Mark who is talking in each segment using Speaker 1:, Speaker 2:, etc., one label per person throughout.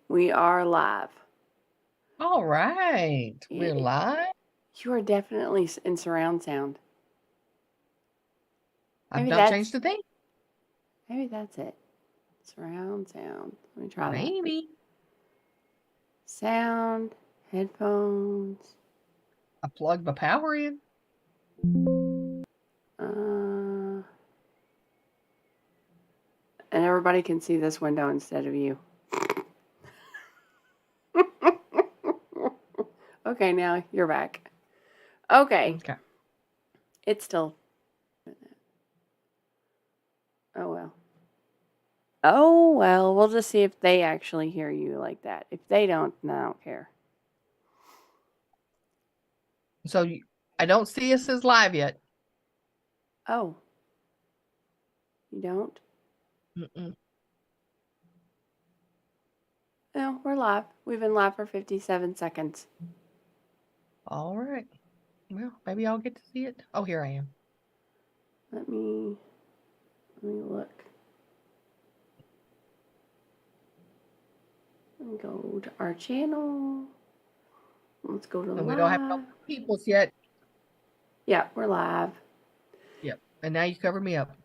Speaker 1: We are live.
Speaker 2: All right. We're live.
Speaker 1: You are definitely in surround sound.
Speaker 2: I've not changed a thing.
Speaker 1: Maybe that's it. Surround sound. Let me try that.
Speaker 2: Maybe.
Speaker 1: Sound, headphones.
Speaker 2: I plugged my power in.
Speaker 1: And everybody can see this window instead of you. Okay, now you're back. Okay. It's still. Oh well. Oh well, we'll just see if they actually hear you like that. If they don't, then I don't care.
Speaker 2: So I don't see us as live yet.
Speaker 1: Oh. You don't?
Speaker 2: Mm-mm.
Speaker 1: No, we're live. We've been live for 57 seconds.
Speaker 2: All right. Well, maybe I'll get to see it. Oh, here I am.
Speaker 1: Let me look. Let me go to our channel. Let's go to live.
Speaker 2: We don't have no peoples yet.
Speaker 1: Yeah, we're live.
Speaker 2: Yep. And now you cover me up.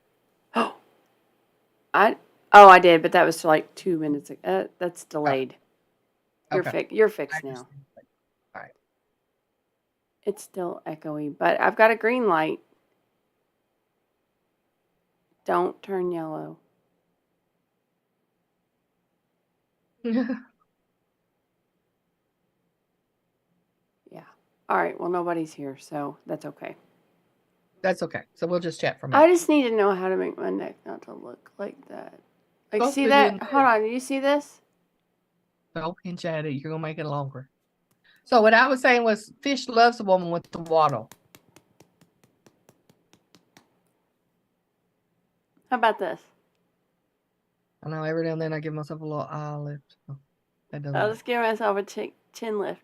Speaker 1: Oh, I did, but that was like 2 minutes ago. That's delayed.
Speaker 2: Oh. Okay.
Speaker 1: You're fixed now.
Speaker 2: All right.
Speaker 1: It's still echoey, but I've got a green light. Don't turn yellow. Yeah. All right. Well, nobody's here, so that's okay.
Speaker 2: That's okay. So we'll just chat for a minute.
Speaker 1: I just need to know how to make my neck not to look like that. Like,
Speaker 2: Go
Speaker 1: see that? Hold on. Do you see this?
Speaker 2: Go pinch at it. You're going to make it longer. So what I was saying was fish loves a woman with the waddle.
Speaker 1: How about this?
Speaker 2: I know every now and then I give myself a little eye lift. Oh, that doesn't
Speaker 1: I'll
Speaker 2: work.
Speaker 1: just give myself a chin lift.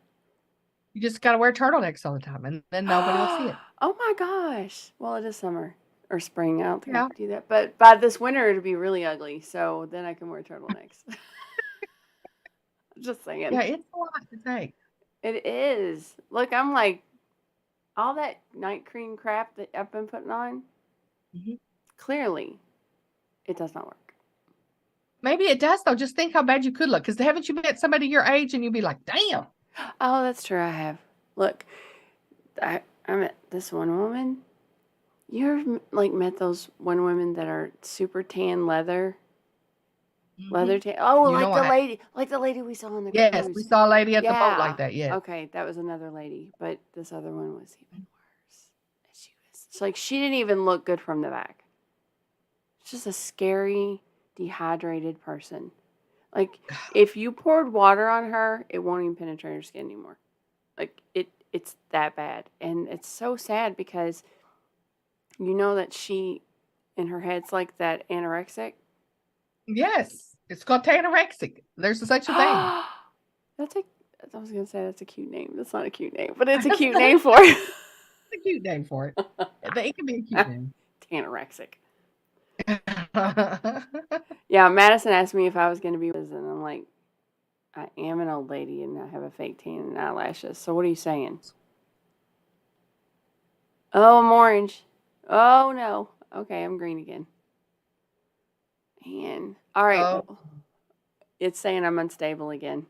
Speaker 2: You just got to wear turtlenecks all the time, and then nobody will see it.
Speaker 1: Oh my gosh. Well, it is summer or spring. I don't think I
Speaker 2: Yeah.
Speaker 1: can do that. But by this winter, it'll be really ugly. So then I can wear turtlenecks. Just saying.
Speaker 2: Yeah, it's a lot to take.
Speaker 1: It is. Look, I'm like, all that night cream crap that I've been putting on, clearly, it does not work.
Speaker 2: Maybe it does, though. Just think how bad you could look. Because haven't you met somebody your age and you'd be like, damn.
Speaker 1: Oh, that's true. I have. Look, I met this one woman. You ever like met those one women that are super tan leather? Leather tan. Oh,
Speaker 2: You know
Speaker 1: like the lady we saw on the cruise.
Speaker 2: Yes, we saw a lady at the boat like that. Yeah.
Speaker 1: Okay, that was another lady, but this other one was even worse. It's like she didn't even look good from the back. It's just a scary, dehydrated person. Like if you poured water on her, it won't even penetrate her skin anymore. Like it's that bad, and it's so sad because you know that she, in her head's like that anorexic.
Speaker 2: Yes, it's called anorexic. There's such a thing.
Speaker 1: That's a. I was gonna say that's a cute name. That's not a cute name, but it's a cute name for it.
Speaker 2: It's a cute name for it. It can be a cute name.
Speaker 1: Anorexic. Yeah, Madison asked me if I was gonna be with, and I'm like, I am an old lady and I have a fake tan and eyelashes. So what are you saying? Oh, I'm orange. Oh no. Okay, I'm green again. And all right, well, it's saying I'm unstable again.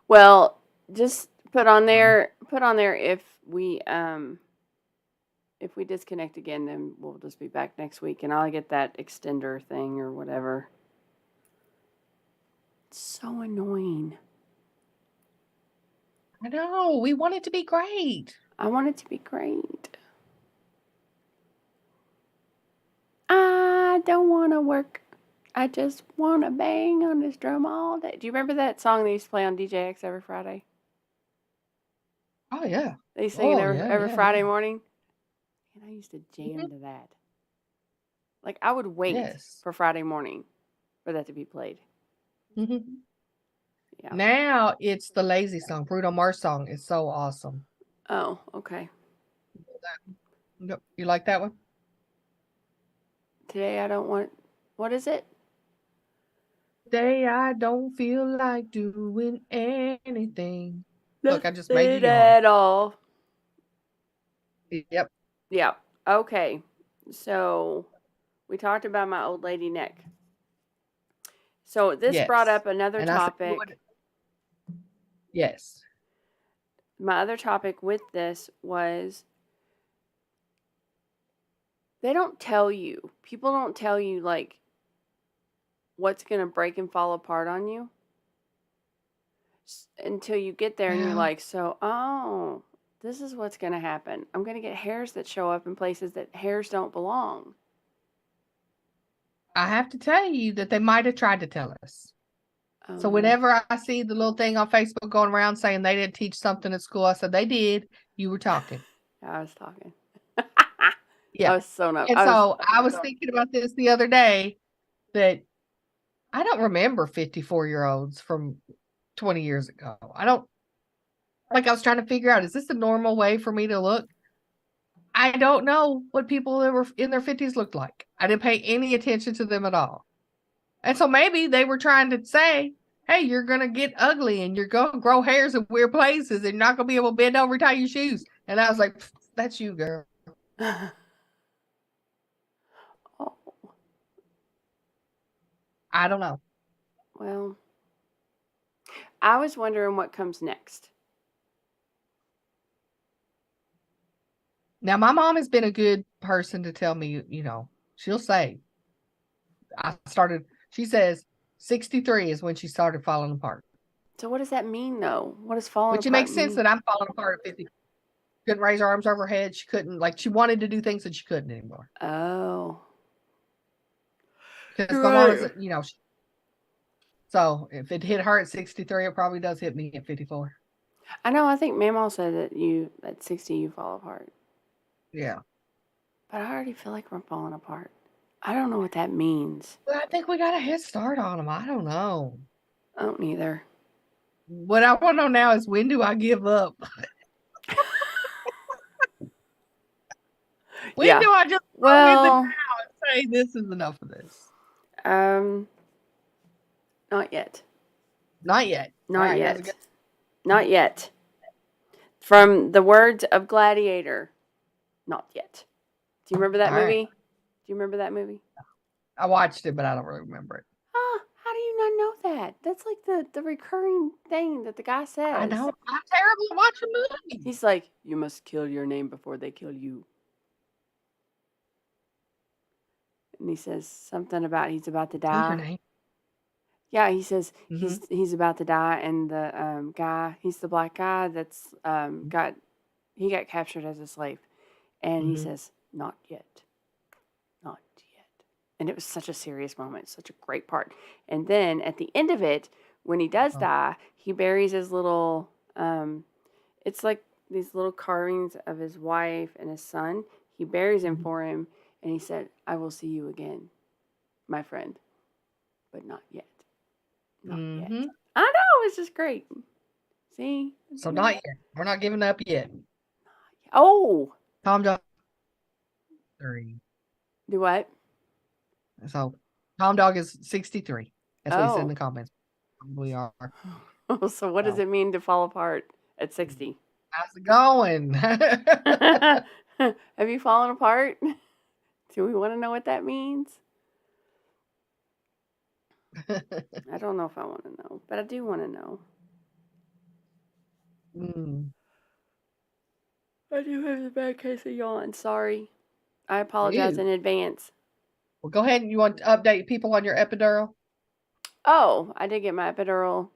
Speaker 1: Well, just put on there if we disconnect again, then we'll just be back next week and I'll get that extender thing or whatever. It's so annoying.
Speaker 2: I know. We want it to be great.
Speaker 1: I want it to be great. I don't want to work. I just want to bang on this drum all day. Do you remember that song they used to play on DJX every Friday?
Speaker 2: Oh, yeah.
Speaker 1: They sing it every Friday morning. And I used to jam to that. Like, I would wait for Friday morning for that to be played.
Speaker 2: Yeah. Now it's the lazy song. Bruno Mars song is so awesome.
Speaker 1: Oh, okay.
Speaker 2: You like that one?
Speaker 1: Today I don't want. What is it?
Speaker 2: Day I don't feel like doing anything. Look, I just made you
Speaker 1: Nothing
Speaker 2: yawn.
Speaker 1: at all.
Speaker 2: Yep.
Speaker 1: Yeah. Okay. So we talked about my old lady neck. So this brought
Speaker 2: Yes.
Speaker 1: up another
Speaker 2: And I said, you
Speaker 1: topic.
Speaker 2: would- yes.
Speaker 1: My other topic with this was they don't tell you. People don't tell you like what's going to break and fall apart on you until you get there and you're
Speaker 2: Well,
Speaker 1: like, so, oh, this is what's going to happen. I'm going to get hairs that show up in places that hairs don't belong.
Speaker 2: I have to tell you that they might have tried to tell us.
Speaker 1: Oh,
Speaker 2: So
Speaker 1: no.
Speaker 2: whenever I see the little thing on Facebook going around saying they didn't teach something at school, I said they did. You were talking.
Speaker 1: I was talking.
Speaker 2: Yeah.
Speaker 1: I was so no.
Speaker 2: And so I was thinking about this the other day that I don't remember 54-year-olds from 20 years ago. I was trying to figure out, is this a normal way for me to look? I don't know what people that were in their 50s looked like. I didn't pay any attention to them at all. And so maybe they were trying to say, hey, you're going to get ugly and you're going to grow hairs in weird places and you're not going to be able to bend over and tie your shoes. And I was like, that's you, girl.
Speaker 1: Oh,
Speaker 2: I don't know.
Speaker 1: well, I was wondering what comes next.
Speaker 2: Now, my mom has been a good person to tell me, she'll say, she says 63 is when she started falling apart.
Speaker 1: So what does that mean, though? What does falling
Speaker 2: Which it
Speaker 1: apart
Speaker 2: makes sense
Speaker 1: mean?
Speaker 2: that I'm falling apart at 50. Couldn't raise her arms over her head. She couldn't, she wanted to do things that she couldn't anymore.
Speaker 1: Oh.
Speaker 2: Because my mom is, so if it hit her at 63, it probably does hit me at 54.
Speaker 1: I know. I think Mamaw said that at 60 you fall apart.
Speaker 2: Yeah.
Speaker 1: But I already feel like we're falling apart. I don't know what that means.
Speaker 2: Well, I think we got a head start on them. I don't know.
Speaker 1: I don't either.
Speaker 2: What I want to know now is, when do I give up? When do I just throw in the towel and say, this is enough of this?
Speaker 1: Not yet.
Speaker 2: Not yet.
Speaker 1: Not yet. Not yet. From the words of Gladiator, not yet. Do you remember that movie?
Speaker 2: Right.
Speaker 1: Do you remember that movie?
Speaker 2: I watched it, but I don't really remember it.
Speaker 1: How do you not know that? That's like the recurring thing that the guy says.
Speaker 2: I know. I'm terrible at watching movies.
Speaker 1: He's like, you must kill your name before they kill you. And he says something about he's about to die.
Speaker 2: Your name?
Speaker 1: Yeah, he says he's about to die, and the guy, he's the black guy that's got captured as a slave, and he says, not yet, not yet, and it was such a serious moment, such a great part. And then at the end of it, when he does die, he buries his little, it's like these little carvings of his wife and his son. He buries him for him, and he said, "I will see you again, my friend, but not yet." Not yet. I know, it's just great. See?
Speaker 2: So not yet. We're not giving up yet.
Speaker 1: Oh.
Speaker 2: Tom Dog 3.
Speaker 1: Do what?
Speaker 2: So Tom Dog is 63. That's what he said in the comments. We are.
Speaker 1: So what does it mean to fall apart at 60?
Speaker 2: How's it going?
Speaker 1: Have you fallen apart? Do we want to know what that means? I don't know if I want to know, but I do want to know. I do have a bad case of yawn. Sorry. I apologize in advance.
Speaker 2: Well, go ahead. You want to update people on your epidural?
Speaker 1: Oh, I did get my epidural.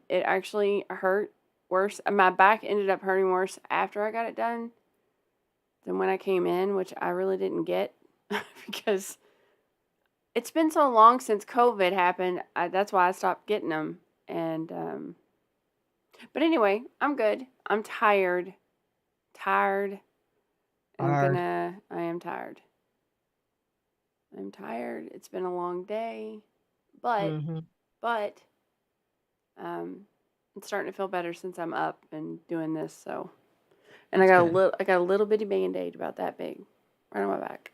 Speaker 1: It actually hurt worse. My back ended up hurting worse after I got it done than when I came in, which I really didn't get because it's been so long since COVID happened. That's why I stopped getting them. And, but anyway, I'm good. I'm tired. I am tired. I'm tired. It's been a long day, but it's starting to feel better since I'm up and doing this. So, and I got a little bitty Band-Aid about that big, right on my back.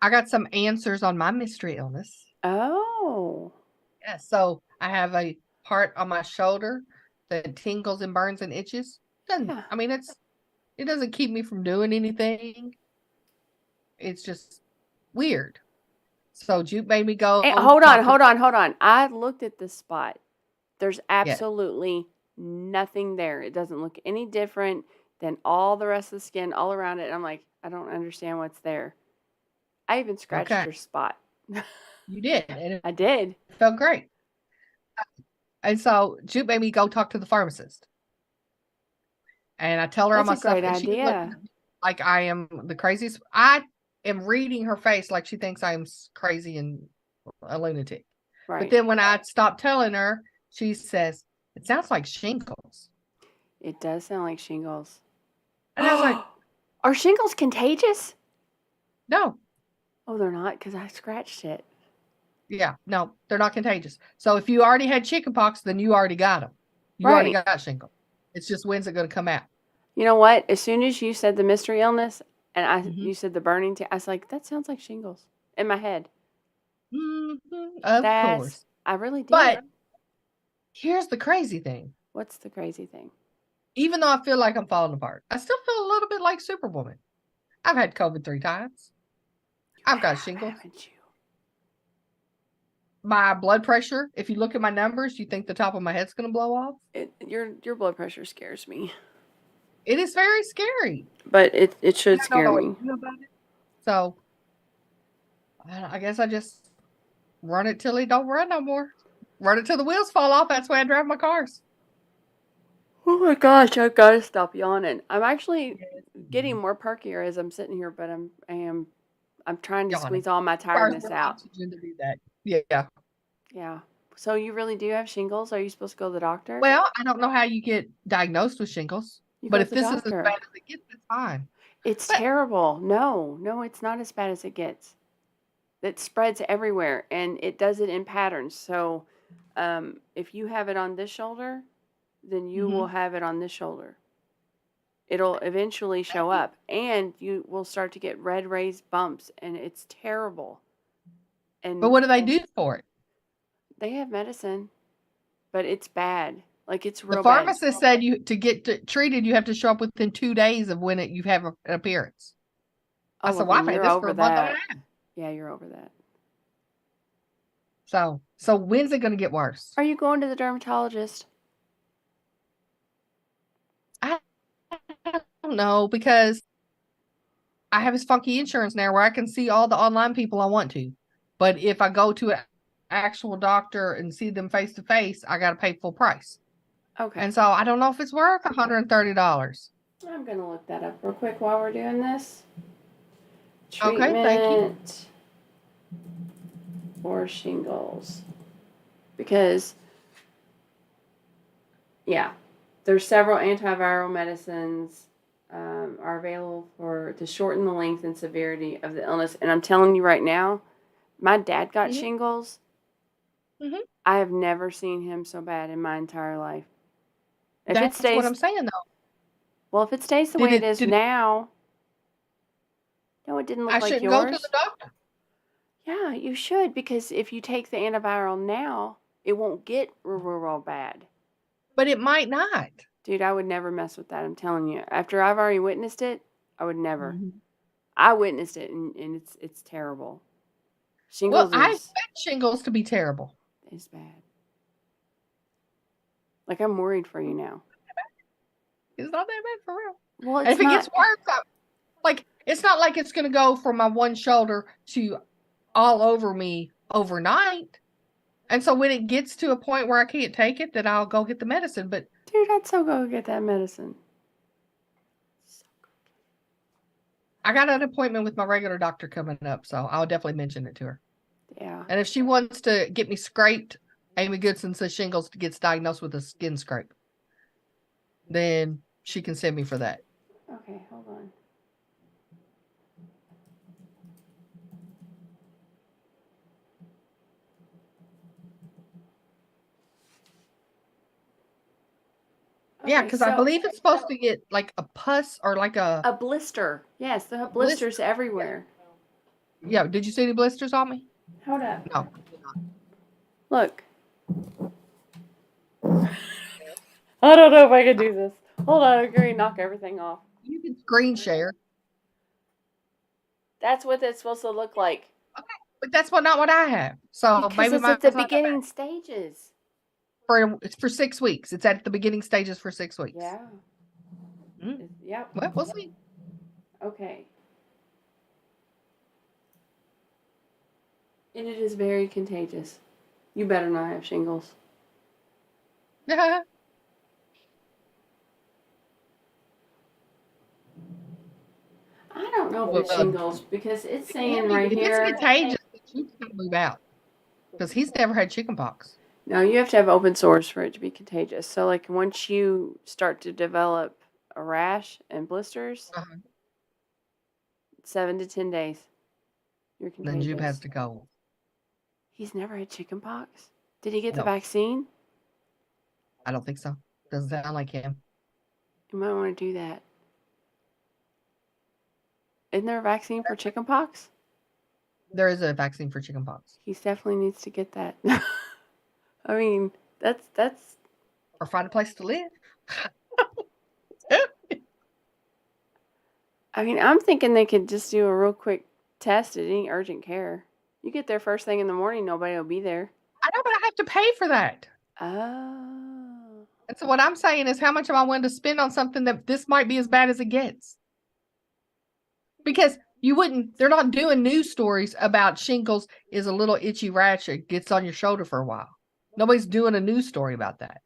Speaker 2: I got some answers on my mystery illness.
Speaker 1: Oh.
Speaker 2: Yeah, so I have a part on my shoulder that tingles and burns and itches.
Speaker 1: Yeah.
Speaker 2: I mean, it doesn't keep me from doing anything. It's just weird. So Jupe made me go
Speaker 1: Hey,
Speaker 2: talk to
Speaker 1: hold on. I looked at this spot. There's
Speaker 2: yeah.
Speaker 1: absolutely nothing there. It doesn't look any different than all the rest of the skin all around it. And I'm like, I don't understand what's there. I even scratched
Speaker 2: Okay.
Speaker 1: your spot.
Speaker 2: You did, and it
Speaker 1: I did.
Speaker 2: felt great. And so Jupe made me go talk to the pharmacist. And I tell her all
Speaker 1: That's
Speaker 2: my
Speaker 1: a
Speaker 2: stuff,
Speaker 1: great
Speaker 2: and she's looking
Speaker 1: idea.
Speaker 2: at me like I am the craziest. I am reading her face like she thinks I am crazy and a lunatic. But
Speaker 1: Right.
Speaker 2: then when I stop telling her, she says, "It sounds like shingles."
Speaker 1: It does sound like shingles.
Speaker 2: And I was like,
Speaker 1: Are shingles contagious?
Speaker 2: "No,
Speaker 1: Oh, they're not because I scratched it.
Speaker 2: yeah, no, they're not contagious. So if you already had chickenpox, then you already got them. You already
Speaker 1: Right.
Speaker 2: got shingles. It's just when's it going to come out?"
Speaker 1: You know what? As soon as you said the mystery illness and
Speaker 2: Mhm.
Speaker 1: you said the burning, I was like, that sounds like shingles in my head.
Speaker 2: Of course.
Speaker 1: I really
Speaker 2: But
Speaker 1: did.
Speaker 2: here's the crazy thing.
Speaker 1: What's the crazy thing?
Speaker 2: Even though I feel like I'm falling apart, I still feel a little bit like Superwoman. I've had COVID 3 times. I've got shingles.
Speaker 1: Haven't you?
Speaker 2: My blood pressure, if you look at my numbers, you think the top of my head's going to blow off?
Speaker 1: Your blood pressure scares me,
Speaker 2: It is very scary.
Speaker 1: but it should
Speaker 2: I don't
Speaker 1: scare
Speaker 2: know what
Speaker 1: me.
Speaker 2: to do about it. So I guess I just run it till it don't run no more. Run it till the wheels fall off. That's why I drive my cars.
Speaker 1: Oh my gosh, I've got to stop yawning. I'm actually getting more perkier as I'm sitting here, but I'm trying to
Speaker 2: Yawning.
Speaker 1: squeeze all my
Speaker 2: Requires
Speaker 1: tiredness
Speaker 2: more
Speaker 1: out.
Speaker 2: oxygen to do that. Yeah.
Speaker 1: Yeah. So you really do have shingles? Are you supposed to go to the doctor?
Speaker 2: Well, I don't know how you get diagnosed with shingles,
Speaker 1: You
Speaker 2: but
Speaker 1: go to
Speaker 2: if
Speaker 1: the
Speaker 2: this is as
Speaker 1: doctor.
Speaker 2: bad as it gets, it's fine.
Speaker 1: It's
Speaker 2: But
Speaker 1: terrible. No, it's not as bad as it gets. It spreads everywhere and it does it in patterns. So if you have it on this shoulder, then you will have it on this shoulder. It'll eventually show up and you will start to get red raised bumps and it's terrible.
Speaker 2: but
Speaker 1: And
Speaker 2: what do they do for it?
Speaker 1: they have medicine, but it's bad. Like it's
Speaker 2: The
Speaker 1: real bad.
Speaker 2: pharmacist said you to get treated, you have to show up within 2 days of when you have an appearance. I said, "Well, I've had this for a month and a half."
Speaker 1: Yeah, you're over that.
Speaker 2: So when's it going to get worse?
Speaker 1: Are you going to the dermatologist?
Speaker 2: I don't know, because I have this funky insurance now where I can see all the online people I want to. But if I go to an actual doctor and see them face to face, I got to pay full price.
Speaker 1: Okay.
Speaker 2: And so I don't know if it's worth $130.
Speaker 1: I'm going to look that up real quick while we're doing this.
Speaker 2: Okay, thank you.
Speaker 1: For shingles. Because, yeah, there's several antiviral medicines are available to shorten the length and severity of the illness. And I'm telling you right now, my dad got shingles. I have never seen him so bad in my entire life.
Speaker 2: That's what I'm saying, though.
Speaker 1: Well, if it stays the way it is now, no, it didn't look like yours. I
Speaker 2: shouldn't go to the doctor.
Speaker 1: Yeah, you should, because if you take the antiviral now, it won't get real bad.
Speaker 2: But it might not.
Speaker 1: Dude, I would never mess with that. I'm telling you. After I've already witnessed it, I would never. I witnessed it, and it's terrible. Shingles
Speaker 2: I expect shingles to be terrible.
Speaker 1: It's bad. Like, I'm worried for you now.
Speaker 2: It's not that bad for real.
Speaker 1: Well,
Speaker 2: and if it gets worse, it's not like it's going to go from my one shoulder to all over me overnight. And so when it gets to a point where I can't take it, then I'll go get the medicine. But
Speaker 1: dude, I'd so go get that medicine.
Speaker 2: I got an appointment with my regular doctor coming up, so I'll definitely mention it to her.
Speaker 1: Yeah.
Speaker 2: And if she wants to get me scraped, Amy Goodson says shingles gets diagnosed with a skin scrape, then she can send me for that.
Speaker 1: Okay, hold on.
Speaker 2: Okay, yeah, because I believe it's supposed to get like a pus or like a
Speaker 1: blister. Yes, they have blisters everywhere.
Speaker 2: Yeah, did you see any blisters on me?
Speaker 1: Hold up.
Speaker 2: No.
Speaker 1: Look. I don't know if I can do this. Hold on, I'm going to knock everything off.
Speaker 2: You can screen share.
Speaker 1: That's what it's supposed to look like.
Speaker 2: Okay, but that's not what I have. So
Speaker 1: Because
Speaker 2: maybe
Speaker 1: it's at the
Speaker 2: mine's not that
Speaker 1: beginning
Speaker 2: bad.
Speaker 1: stages.
Speaker 2: It's for 6 weeks. It's at the beginning stages for 6 weeks.
Speaker 1: Yeah. Yep.
Speaker 2: Well, we'll see.
Speaker 1: Okay. And it is very contagious. You better not have shingles. I don't know if it's shingles because it's saying right here.
Speaker 2: If it's contagious, you can move out because he's never had chickenpox.
Speaker 1: No, you have to have open sores for it to be contagious. So, like, once you start to develop a rash and blisters, 7 to 10 days, you're contagious.
Speaker 2: Then Jupe has to go.
Speaker 1: He's never had chickenpox? Did he get the vaccine?
Speaker 2: I don't think so. Doesn't sound like him.
Speaker 1: You might want to do that. Isn't there a vaccine for chickenpox?
Speaker 2: There is a vaccine for chickenpox.
Speaker 1: He definitely needs to get that. I mean, that's.
Speaker 2: Or find a place to live.
Speaker 1: I mean, I'm thinking they could just do a real quick test at any urgent care. You get there first thing in the morning, nobody will be there.
Speaker 2: I know, but I have to pay for that.
Speaker 1: Oh.
Speaker 2: And so what I'm saying is, how much am I willing to spend on something that this might be as bad as it gets? Because they're not doing news stories about shingles is a little itchy rash that gets on your shoulder for a while. Nobody's doing a news story about that.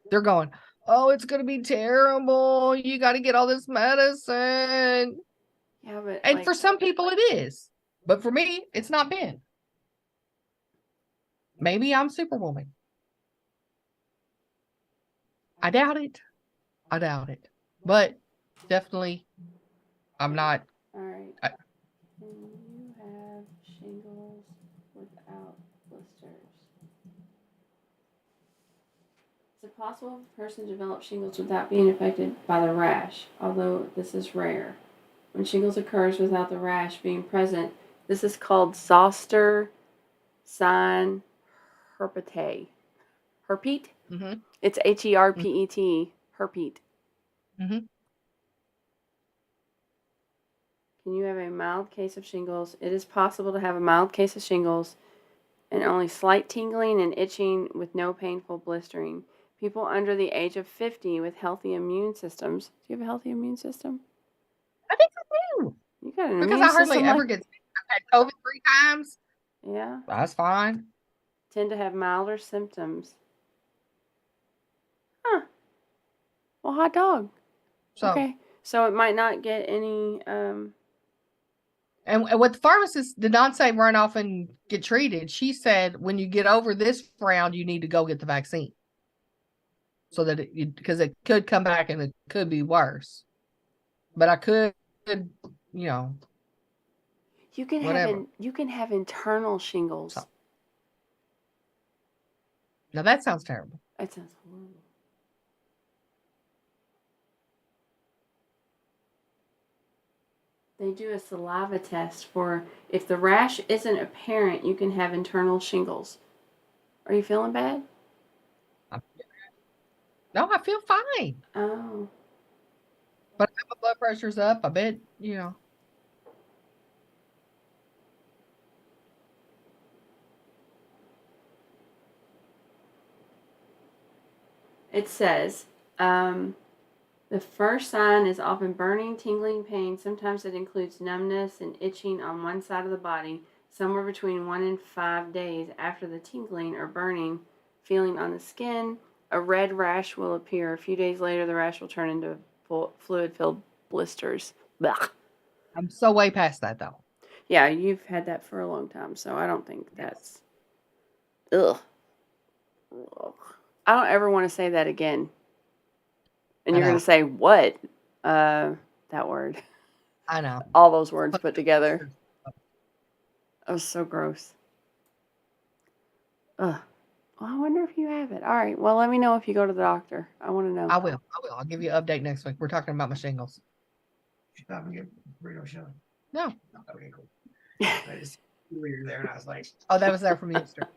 Speaker 2: They're going, oh, it's going to be terrible. You got to get all this medicine.
Speaker 1: Yeah, but
Speaker 2: and for some people it is. But for me, it's not been. Maybe I'm Superwoman. I doubt it. But definitely, I'm not.
Speaker 1: All right. Can you have shingles without blisters? Is it possible for a person to develop shingles without being affected by the rash, although this is rare? When shingles occurs without the rash being present, this is called zoster sign herpete. Herpete?
Speaker 2: Mm-hmm.
Speaker 1: It's HERPET. Herpete.
Speaker 2: Mm-hmm.
Speaker 1: Can you have a mild case of shingles? It is possible to have a mild case of shingles and only slight tingling and itching with no painful blistering. People under the age of 50 with healthy immune systems. Do you have a healthy immune system?
Speaker 2: I think I do.
Speaker 1: You got an
Speaker 2: because
Speaker 1: immune
Speaker 2: I hardly
Speaker 1: system
Speaker 2: ever get sick. I've had COVID 3 times.
Speaker 1: Yeah.
Speaker 2: That's fine.
Speaker 1: Tend to have milder symptoms. Huh. Well, hot dog.
Speaker 2: So,
Speaker 1: okay. So it might not get any.
Speaker 2: And what the pharmacist did not say run off and get treated. She said when you get over this round, you need to go get the vaccine. So that because it could come back and it could be worse. But I could, you know.
Speaker 1: You can have internal shingles.
Speaker 2: So. Now that sounds terrible.
Speaker 1: That sounds horrible. They do a saliva test for if the rash isn't apparent, you can have internal shingles. Are you feeling bad?
Speaker 2: No, I feel fine.
Speaker 1: Oh.
Speaker 2: But my blood pressure's up. I bet, you know.
Speaker 1: It says, the first sign is often burning, tingling pain. Sometimes it includes numbness and itching on one side of the body, somewhere between 1 and 5 days after the tingling or burning feeling on the skin. A red rash will appear. A few days later, the rash will turn into fluid-filled blisters. Blech.
Speaker 2: I'm so way past that, though.
Speaker 1: Yeah, you've had that for a long time, so I don't think that's... Ugh. I don't ever want to say that again. And you're going to say, what? That word.
Speaker 2: I know.
Speaker 1: All those words put together. That was so gross. Ugh. Well, I wonder if you have it. All right. Well, let me know if you go to the doctor. I want to know.
Speaker 2: I will. I'll give you an update next week. We're talking about my shingles.
Speaker 3: She's not going to get burrito shot.
Speaker 2: No.
Speaker 3: Okay, cool.
Speaker 2: I just we were there, and I was like, "Oh, that was there from yesterday."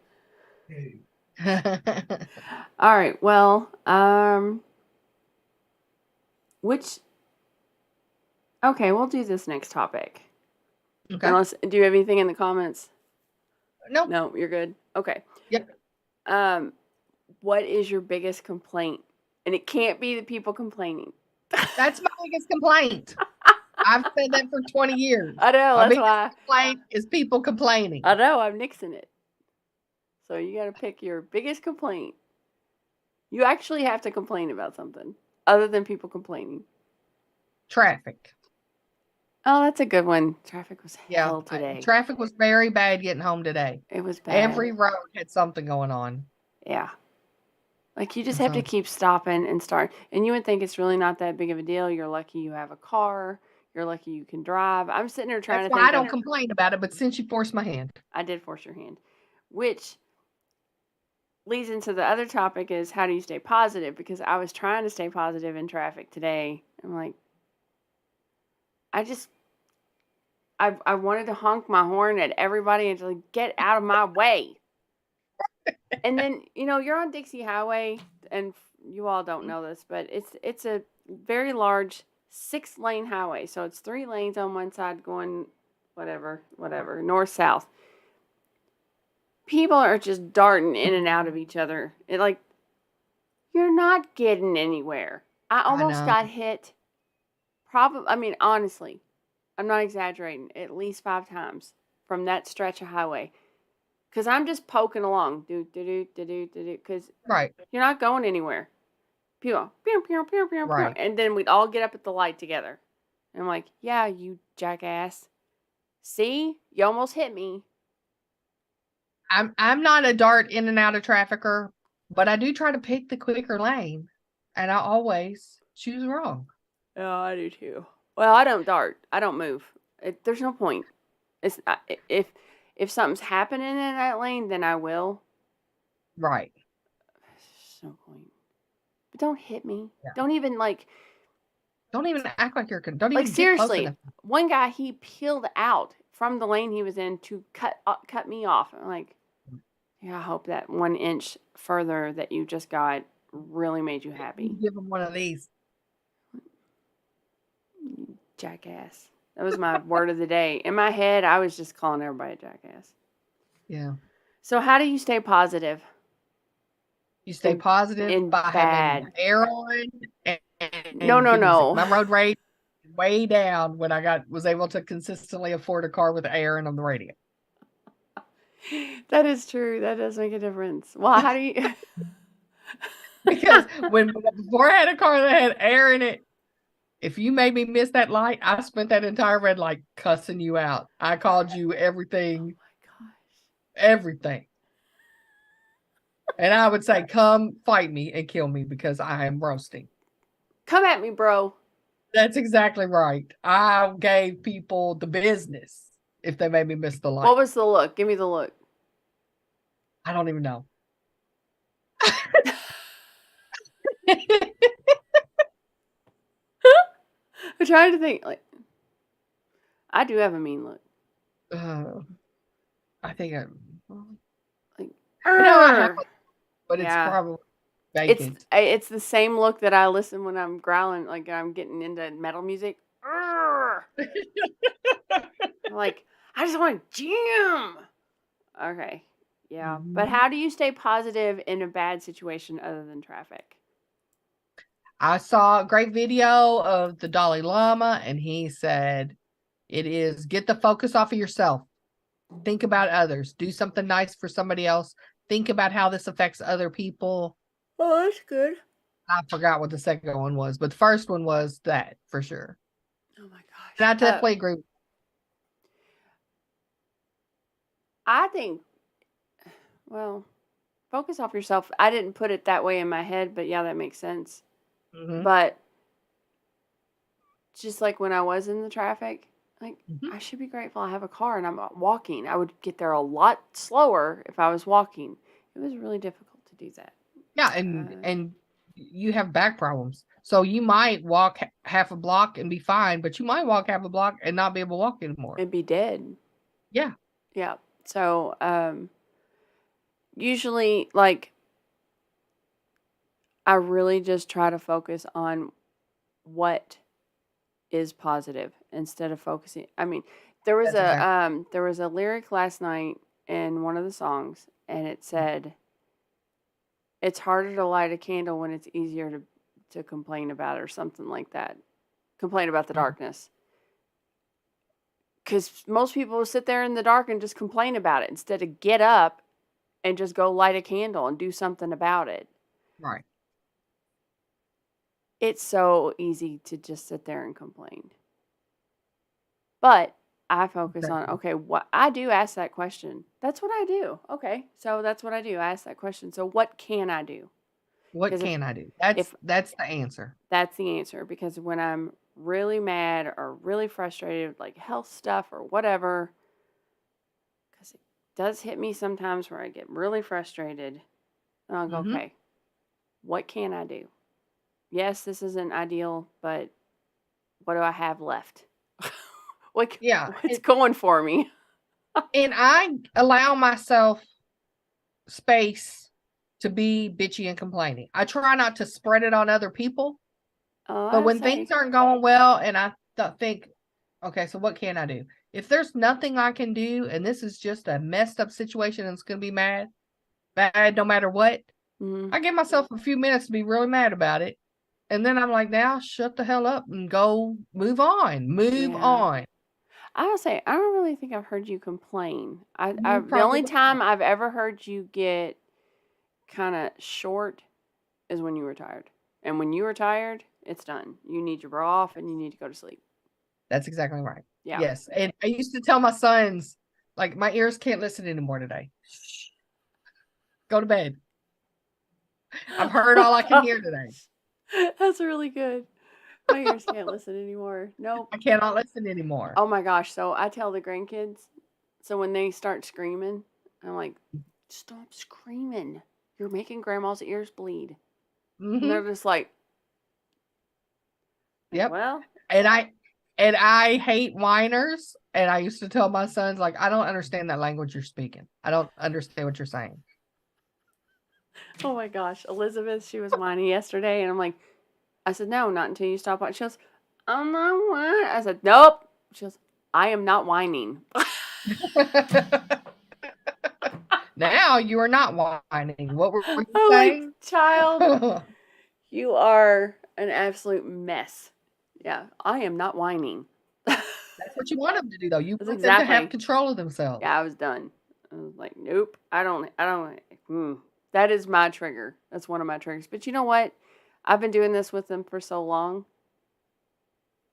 Speaker 1: All right. Well, which okay, we'll do this next topic.
Speaker 2: Okay.
Speaker 1: Unless, do you have anything in the comments?
Speaker 2: No.
Speaker 1: No, you're good. Okay.
Speaker 2: Yep.
Speaker 1: What is your biggest complaint? And it can't be the people complaining.
Speaker 2: That's my biggest complaint. I've said that for 20 years.
Speaker 1: I know,
Speaker 2: My
Speaker 1: that's
Speaker 2: biggest
Speaker 1: why.
Speaker 2: complaint is people complaining.
Speaker 1: I know, I'm nixing it. So you got to pick your biggest complaint. You actually have to complain about something other than people complaining.
Speaker 2: Traffic.
Speaker 1: Oh, that's a good one. Traffic was hell today.
Speaker 2: Traffic was very bad getting home today.
Speaker 1: It was bad.
Speaker 2: Every road had something going on.
Speaker 1: Yeah. Like, you just have to keep stopping and start. And you would think it's really not that big of a deal. You're lucky you have a car. You're lucky you can drive. I'm sitting there trying to think.
Speaker 2: I don't complain about it, but since you forced my hand.
Speaker 1: I did force your hand. Which leads into the other topic is, how do you stay positive? Because I was trying to stay positive in traffic today. I'm like, I wanted to honk my horn at everybody and just like, get out of my way. And then, you're on Dixie Highway, and you all don't know this, but it's a very large 6-lane highway. So it's 3 lanes on one side going whatever, north, south. People are just darting in and out of each other. You're not getting anywhere. I almost got hit. Honestly, I'm not exaggerating, at least 5 times from that stretch of highway. Because I'm just poking along, because you're not going anywhere. People, pew, pew, pew, pew, pew. And then we'd all get up at the light together. And I'm like, yeah, you jackass. See? You almost hit me.
Speaker 2: I'm not a dart in and out of trafficker, but I do try to pick the quicker lane. And I always choose wrong.
Speaker 1: Oh, I do too. Well, I don't dart. I don't move. There's no point. It's not, if something's happening in that lane, then I will.
Speaker 2: Right.
Speaker 1: There's no point. But don't hit me. Yeah. Don't even
Speaker 2: act like you're don't
Speaker 1: like,
Speaker 2: even
Speaker 1: seriously.
Speaker 2: Get close enough.
Speaker 1: One guy, he peeled out from the lane he was in to cut me off. I'm like, yeah, I hope that 1 inch further that you just got really made you happy.
Speaker 2: Give him one of these.
Speaker 1: Jackass. That was my word of the day. In my head, I was just calling everybody a jackass.
Speaker 2: Yeah.
Speaker 1: So how do you stay positive?
Speaker 2: You stay positive by having air on. And
Speaker 1: no.
Speaker 2: My road rage way down when I was able to consistently afford a car with air and on the radio.
Speaker 1: That is true. That does make a difference. Well, how do you?
Speaker 2: Because before I had a car that had air in it, if you made me miss that light, I spent that entire red light cussing you out. I called you everything. Oh my gosh. Everything. And I would say, come fight me and kill me because I am roasting.
Speaker 1: Come at me, bro.
Speaker 2: That's exactly right. I gave people the business if they made me miss the light.
Speaker 1: What was the look? Give me the look.
Speaker 2: I don't even know.
Speaker 1: I'm trying to think. Like, I do have a mean look.
Speaker 2: I think but it's probably vacant.
Speaker 1: It's the same look that I listen when I'm growling, like I'm getting into metal music. Like, I just want to jam. Okay. Yeah. Mm-hmm. But how do you stay positive in a bad situation other than traffic?
Speaker 2: I saw a great video of the Dalai Lama, and he said, it is get the focus off of yourself. Think about others. Do something nice for somebody else. Think about how this affects other people.
Speaker 1: Oh, that's good.
Speaker 2: I forgot what the second one was, but the first one was that for sure.
Speaker 1: Oh my gosh.
Speaker 2: And I definitely agree.
Speaker 1: I think, well, focus off yourself. I didn't put it that way in my head, but yeah, that makes sense. Mm-hmm. But just like when I was in the traffic, like, mm-hmm. I should be grateful I have a car and I'm walking. I would get there a lot slower if I was walking. It was really difficult to do that.
Speaker 2: Yeah, and you have back problems. So you might walk half a block and be fine, but you might walk half a block and not be able to walk anymore.
Speaker 1: And be dead.
Speaker 2: Yeah.
Speaker 1: Yeah. So, usually, like, I really just try to focus on what is positive instead of focusing. I mean,
Speaker 2: That's exactly.
Speaker 1: there was a lyric last night in one of the songs, and it said, "It's harder to light a candle when it's easier to complain about it," or something like that. Complain about the
Speaker 2: Mhm.
Speaker 1: darkness. Because most people will sit there in the dark and just complain about it instead of get up and just go light a candle and do something about it.
Speaker 2: Right.
Speaker 1: It's so easy to just sit there and complain. But I focus on,
Speaker 2: Exactly.
Speaker 1: okay, what I do ask that question. That's what I do. Okay. So that's what I do. I ask that question. So what can I do?
Speaker 2: What
Speaker 1: Because
Speaker 2: can I do?
Speaker 1: if
Speaker 2: That's the answer.
Speaker 1: that's the answer, because when I'm really mad or really frustrated with like health stuff or whatever, because it does hit me sometimes where I get really frustrated, and I'll go,
Speaker 2: Hmm.
Speaker 1: okay, what can I do? Yes, this isn't ideal, but what do I have left? what
Speaker 2: Yeah.
Speaker 1: what's going for me?
Speaker 2: And I allow myself space to be bitchy and complaining. I try not to spread it on other people,
Speaker 1: Oh,
Speaker 2: but
Speaker 1: I
Speaker 2: when things
Speaker 1: say,
Speaker 2: aren't going well and I think, okay, so what can I do? If there's nothing I can do and this is just a messed up situation and it's going to be bad no matter what,
Speaker 1: mm,
Speaker 2: I give myself a few minutes to be really mad about it. And then I'm like, now shut the hell up and go move on. Move
Speaker 1: yeah.
Speaker 2: on.
Speaker 1: I will say, I don't really think I've heard you complain.
Speaker 2: You
Speaker 1: The only
Speaker 2: probably
Speaker 1: time I've ever heard you get kind of short is when you were tired. And when you were tired, it's done. You need your bra off and you need to go to sleep.
Speaker 2: That's exactly right.
Speaker 1: Yeah.
Speaker 2: Yes. And I used to tell my sons, like, my ears can't listen anymore today. Shh, go to bed. I've
Speaker 1: Oh
Speaker 2: heard
Speaker 1: my
Speaker 2: all I can hear today.
Speaker 1: gosh. That's really good. My ears can't listen anymore. Nope.
Speaker 2: I cannot listen anymore.
Speaker 1: Oh my gosh. So I tell the grandkids, so when they start screaming, I'm like, stop screaming. You're making grandma's ears bleed. And they're
Speaker 2: Hmm.
Speaker 1: just like,
Speaker 2: Yep.
Speaker 1: well,
Speaker 2: And I hate whiners. And I used to tell my sons, like, I don't understand that language you're speaking. I don't understand what you're saying.
Speaker 1: oh my gosh. Elizabeth, she was whining yesterday. And I'm like, I said, no, not until you stop whining. She goes, I'm not whining. I said, nope. She goes, I am not whining.
Speaker 2: Now you are not whining. What were you
Speaker 1: I'm like,
Speaker 2: saying?
Speaker 1: child,
Speaker 2: That's
Speaker 1: you are an absolute mess. Yeah, I am not whining. That's
Speaker 2: what you want them to do, though. You want them to have
Speaker 1: exactly.
Speaker 2: control of themselves.
Speaker 1: Yeah, I was done. I was like, nope, I don't. That is my trigger. That's one of my triggers. But you know what? I've been doing this with them for so long.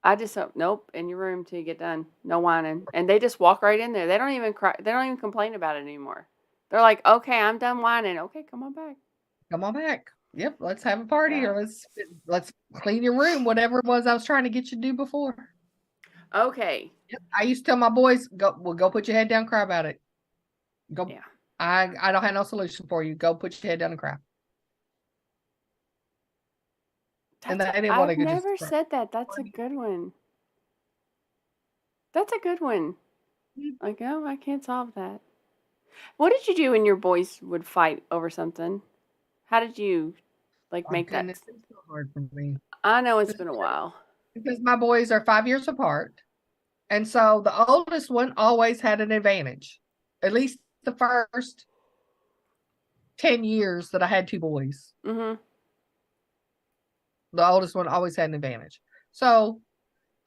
Speaker 1: I just nope, in your room till you get done. No whining, and they just walk right in there. They don't even cry. They don't even complain about it anymore. They're like, okay, I'm done whining. Okay, come on back.
Speaker 2: Come on back. Yep, let's have a party
Speaker 1: Yeah.
Speaker 2: or let's clean your room, whatever it was I was trying to get you to do before.
Speaker 1: Okay.
Speaker 2: Yep. I used to tell my boys, go put your head down, cry about it. Go.
Speaker 1: Yeah.
Speaker 2: I don't have no solution for you. Go put your head down and cry. And they didn't want
Speaker 1: I've
Speaker 2: to go just
Speaker 1: never
Speaker 2: cry.
Speaker 1: said that. That's a good one. That's a good one. Like, oh, I can't solve that. What did you do when your boys would fight over something? How did you like
Speaker 2: My
Speaker 1: make that?
Speaker 2: goodness, it's so hard for me.
Speaker 1: I know it's
Speaker 2: It's
Speaker 1: been a
Speaker 2: hard
Speaker 1: while.
Speaker 2: because my boys are 5 years apart. And so the oldest one always had an advantage. At least the first 10 years that I had two boys,
Speaker 1: Mm-hmm.
Speaker 2: the oldest one always had an advantage. So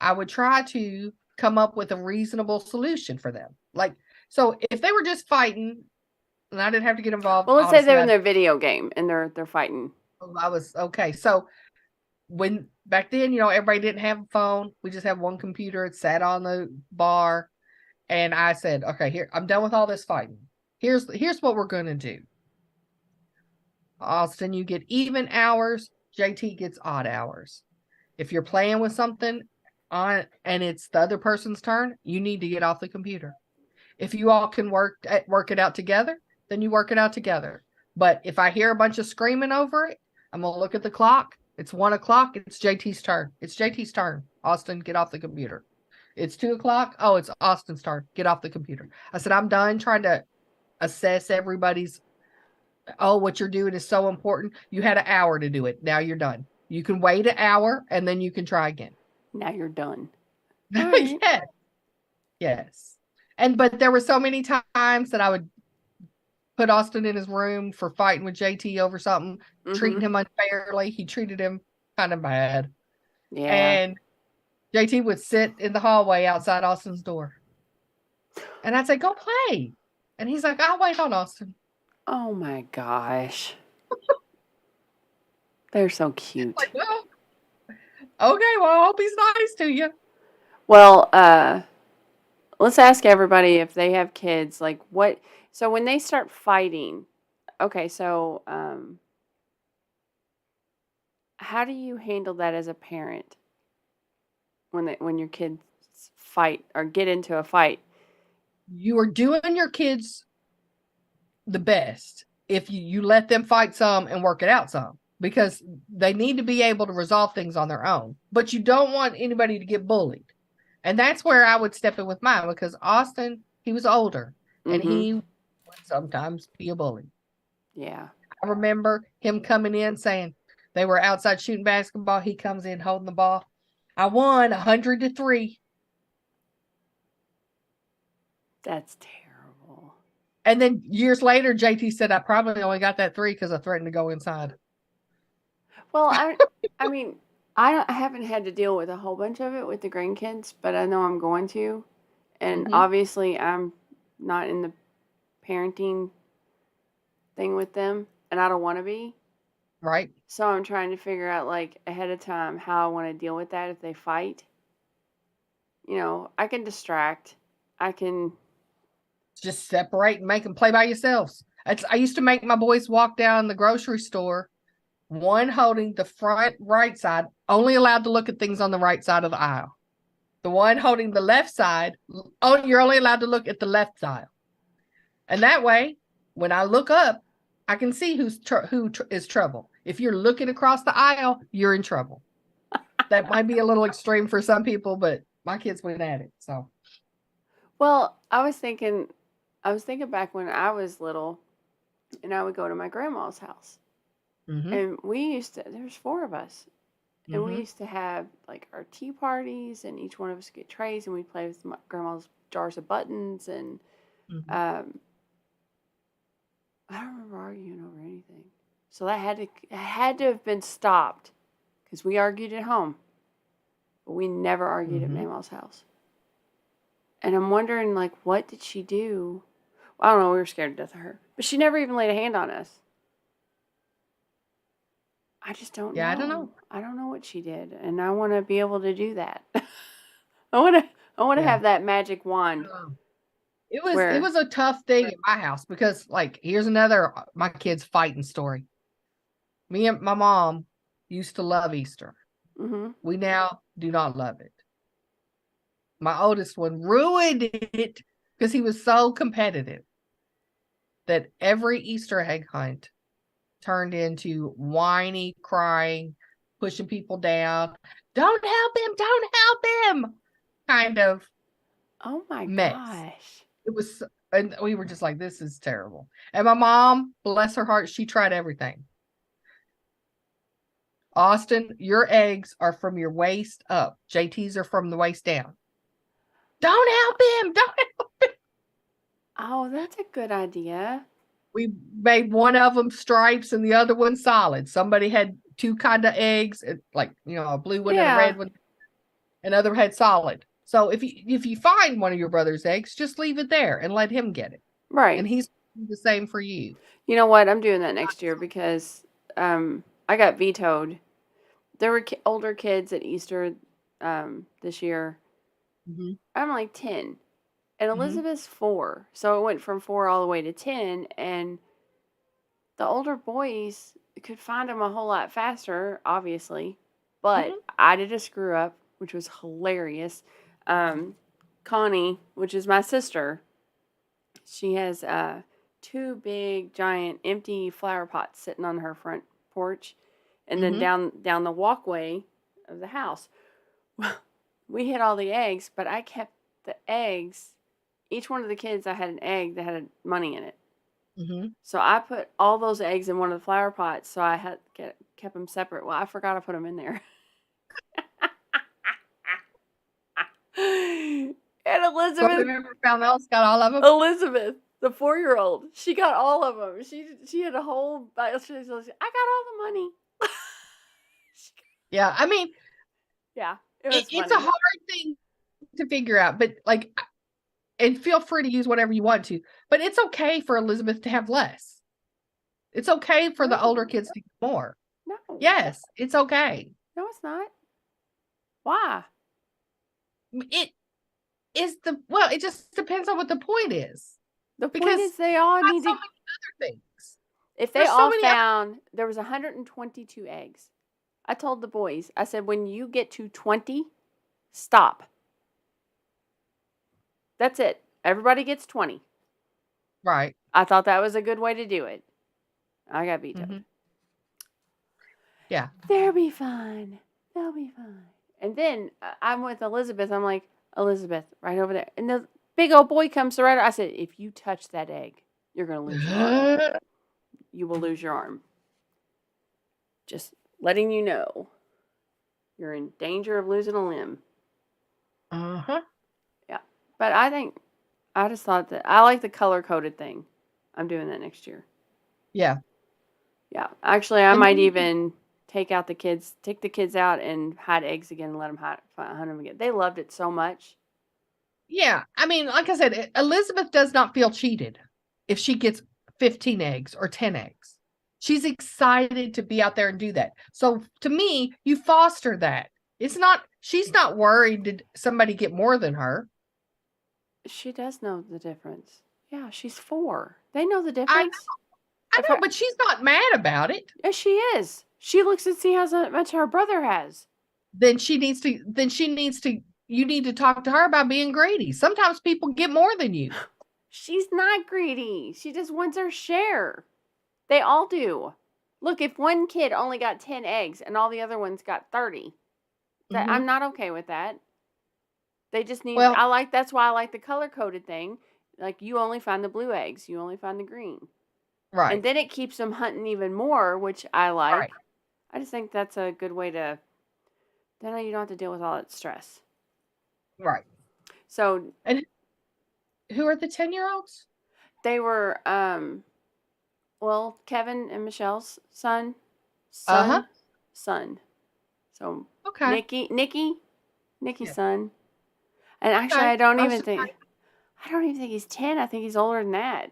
Speaker 2: I would try to come up with a reasonable solution for them. Like, so if they were just fighting and I didn't have to get involved,
Speaker 1: Well, let's say
Speaker 2: honestly,
Speaker 1: they're in their video game and they're fighting.
Speaker 2: I was okay. So when back then, everybody didn't have a phone. We just had one computer. It sat on the bar. And I said, okay, here, I'm done with all this fighting. Here's what we're gonna do. Austin, you get even hours, JT gets odd hours. If you're playing with something on and it's the other person's turn, you need to get off the computer. If you all can work it out together, then you work it out together. But if I hear a bunch of screaming over it, I'm gonna look at the clock. It's 1 o'clock. It's JT's turn. It's JT's turn. Austin, get off the computer. It's 2:00. Oh, it's Austin's turn. Get off the computer. I said, I'm done trying to assess everybody's, what you're doing is so important. You had an hour to do it. Now you're done. You can wait an hour and then you can try again.
Speaker 1: Now you're done. All right.
Speaker 2: Yes. Yes. But there were so many times that I would put Austin in his room for fighting with JT over something, treating him unfairly. He treated him kind of bad.
Speaker 1: Yeah.
Speaker 2: And JT would sit in the hallway outside Austin's door. And I'd say, go play. And he's like, I'll wait on Austin.
Speaker 1: Oh my gosh. They're so cute.
Speaker 2: Like, well, okay, well, I hope he's nice to you.
Speaker 1: Well, let's ask everybody if they have kids, like what, so when they start fighting, okay, so how do you handle that as a parent when your kids fight or get into a fight?
Speaker 2: You are doing your kids the best if you let them fight some and work it out some, because they need to be able to resolve things on their own. But you don't want anybody to get bullied. And that's where I would step in with mine, because Austin, he was older and he would sometimes be a bully.
Speaker 1: Yeah.
Speaker 2: I remember him coming in saying they were outside shooting basketball. He comes in holding the ball. I won 100-3.
Speaker 1: That's terrible.
Speaker 2: And then years later, JT said, I probably only got that 3 because I threatened to go inside.
Speaker 1: Well, I mean, I haven't had to deal with a whole bunch of it with the grandkids, but I know I'm going to. And obviously, I'm not in the parenting thing with them, and I don't want to be.
Speaker 2: Right.
Speaker 1: So I'm trying to figure out, like, ahead of time how I want to deal with that if they fight. You know, I can distract. I can
Speaker 2: just separate and make them play by yourselves. I used to make my boys walk down the grocery store, one holding the front right side, only allowed to look at things on the right side of the aisle. The one holding the left side, you're only allowed to look at the left side. And that way, when I look up, I can see who is trouble. If you're looking across the aisle, you're in trouble. That might be a little extreme for some people, but my kids went at it. So,
Speaker 1: well, I was thinking back when I was little, and I would go to my grandma's house, and there's 4 of us, and we used to have like our tea parties, and each one of us would get trays, and we'd play with my grandma's jars of buttons, and I don't remember arguing over anything. So that had to have been stopped, because we argued at home, but we never argued at Mama's house. And I'm wondering, like, what did she do? Well, I don't know. We were scared to death of her, but she never even laid a hand on us. I just don't know.
Speaker 2: Yeah, I don't know.
Speaker 1: I don't know what she did, and I want to be able to do that. I want to have that magic wand.
Speaker 2: It was a tough thing in my house, because, like, here's another my kids fighting story. Me and my mom used to love Easter. We now do not love it. My oldest one ruined it because he was so competitive that every Easter egg hunt turned into whiny, crying, pushing people down. Don't help him kind of
Speaker 1: oh my
Speaker 2: mess.
Speaker 1: Gosh.
Speaker 2: It was, and we were just like, this is terrible. And my mom, bless her heart, she tried everything. Austin, your eggs are from your waist up. JT's are from the waist down. Don't help him.
Speaker 1: Oh, that's a good idea.
Speaker 2: We made one of them stripes and the other one solid. Somebody had 2 kind of eggs, like, a blue one and a red one. Another had solid. So if you find one of your brother's eggs, just leave it there and let him get it.
Speaker 1: Right.
Speaker 2: And he's the same for you.
Speaker 1: You know what? I'm doing that next year, because I got vetoed. There were older kids at Easter this year. I'm like 10. And Elizabeth's 4. So it went from 4 all the way to 10. And the older boys could find them a whole lot faster, obviously. But I did a screw up, which was hilarious. Connie, which is my sister, she has 2 big, giant, empty flower pots sitting on her front porch. And then down the walkway of the house. we hid all the eggs, but I kept the eggs. Each one of the kids, I had an egg that had money in it.
Speaker 2: Mm-hmm.
Speaker 1: So I put all those eggs in one of the flower pots. So I had kept them separate. Well, I forgot I put them in there. And
Speaker 2: So
Speaker 1: Elizabeth,
Speaker 2: whoever found those got all of them.
Speaker 1: the 4-year-old, she got all of them. She had a whole. I got all the money.
Speaker 2: Yeah, I mean,
Speaker 1: Yeah, it was
Speaker 2: it's
Speaker 1: funny.
Speaker 2: a hard thing to figure out, but like, and feel free to use whatever you want to, but it's okay for Elizabeth to have less. It's okay for the older kids to get more.
Speaker 1: No.
Speaker 2: Yes, it's okay.
Speaker 1: No, it's not. Why?
Speaker 2: It is well, it just depends on what the point is.
Speaker 1: The
Speaker 2: Because
Speaker 1: point is they all need
Speaker 2: so
Speaker 1: to.
Speaker 2: many other things.
Speaker 1: If they
Speaker 2: There's so
Speaker 1: all
Speaker 2: many
Speaker 1: found there was 122 eggs, I told the boys, I said, when you get to 20, stop. That's it. Everybody gets 20.
Speaker 2: Right.
Speaker 1: I thought that was a good way to do it. I got vetoed.
Speaker 2: Yeah.
Speaker 1: They'll be fine. They'll be fine. And then I'm with Elizabeth. I'm like, Elizabeth, right over there. And the big old boy comes to right. I said, if you touch that egg, you're going to lose your arm. You will lose your arm. Just letting you know. You're in danger of losing a limb.
Speaker 2: Uh-huh.
Speaker 1: Yeah. But I just thought that I like the color-coded thing. I'm doing that next year.
Speaker 2: Yeah.
Speaker 1: Yeah. Actually, I might even take the kids out and hide eggs again and let them hunt them again. They loved it so much.
Speaker 2: Yeah. I mean, like I said, Elizabeth does not feel cheated if she gets 15 eggs or 10 eggs. She's excited to be out there and do that. So to me, you foster that. She's not worried did somebody get more than her.
Speaker 1: She does know the difference. Yeah, she's 4. They know the difference.
Speaker 2: I know, but she's not mad about it.
Speaker 1: Yes, she is. She looks and see how much her brother has.
Speaker 2: Then you need to talk to her about being greedy. Sometimes people get more than you.
Speaker 1: She's not greedy. She just wants her share. They all do. Look, if one kid only got 10 eggs and all the other ones got 30, I'm not okay with that. They just need, that's why I like the color-coded thing. Like, you only find the blue eggs. You only find the green.
Speaker 2: Right.
Speaker 1: And then it keeps them hunting even more, which I like.
Speaker 2: Right.
Speaker 1: I just think that's a good way to, then you don't have to deal with all that stress.
Speaker 2: Right.
Speaker 1: So.
Speaker 2: And who are the 10-year-olds?
Speaker 1: They were, Kevin and Michelle's son.
Speaker 2: Son.
Speaker 1: So,
Speaker 2: okay.
Speaker 1: Nikki's son. And actually, I don't even think he's 10. I think he's older than that.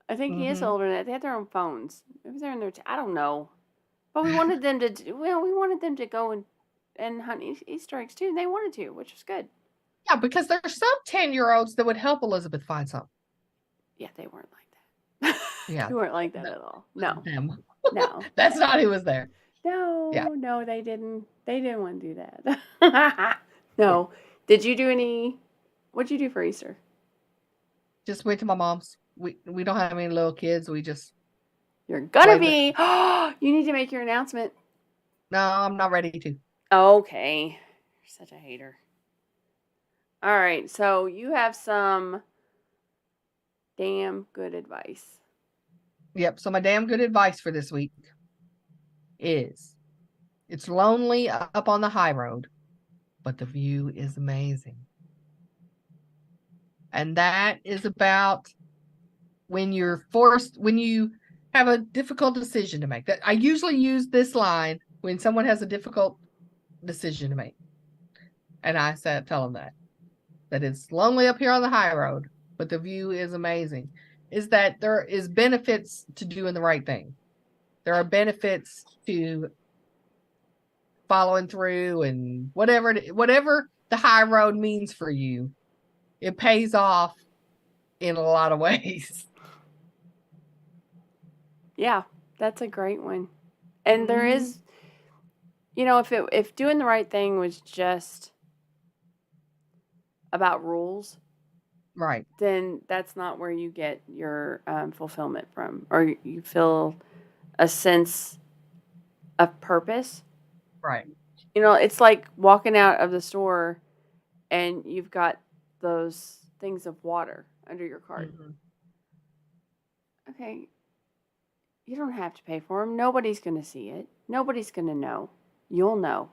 Speaker 1: I think he is older than that. They have their own phones. Maybe they're in their, I don't know. But we wanted them to go and hunt Easter eggs too. And they wanted to, which was good.
Speaker 2: Yeah, because there's some 10-year-olds that would help Elizabeth find something.
Speaker 1: Yeah, they weren't like that. Yeah. They weren't like that at all. No. No.
Speaker 2: That's not who was there.
Speaker 1: No. Yeah. No, they didn't. They didn't want to do that. No. Did you do what'd you do for Easter?
Speaker 2: Just went to my mom's. We don't have any little kids. We just.
Speaker 1: You're gonna be. You need to make your announcement.
Speaker 2: No, I'm not ready to.
Speaker 1: Okay. You're such a hater. All right. So you have some damn good advice.
Speaker 2: Yep. So my damn good advice for this week is it's lonely up on the high road, but the view is amazing. And that is about when you have a difficult decision to make. That I usually use this line when someone has a difficult decision to make. And I tell them that it's lonely up here on the high road, but the view is amazing. Is that there is benefits to doing the right thing. There are benefits to following through and whatever the high road means for you, it pays off in a lot of ways.
Speaker 1: Yeah, that's a great one. And there is, if doing the right thing was just about rules,
Speaker 2: right,
Speaker 1: then that's not where you get your fulfillment from, or you feel a sense of purpose.
Speaker 2: Right.
Speaker 1: You know, it's like walking out of the store and you've got those things of water under your cart.
Speaker 2: Mhm.
Speaker 1: Okay, you don't have to pay for them. Nobody's going to see it. Nobody's going to know. You'll know.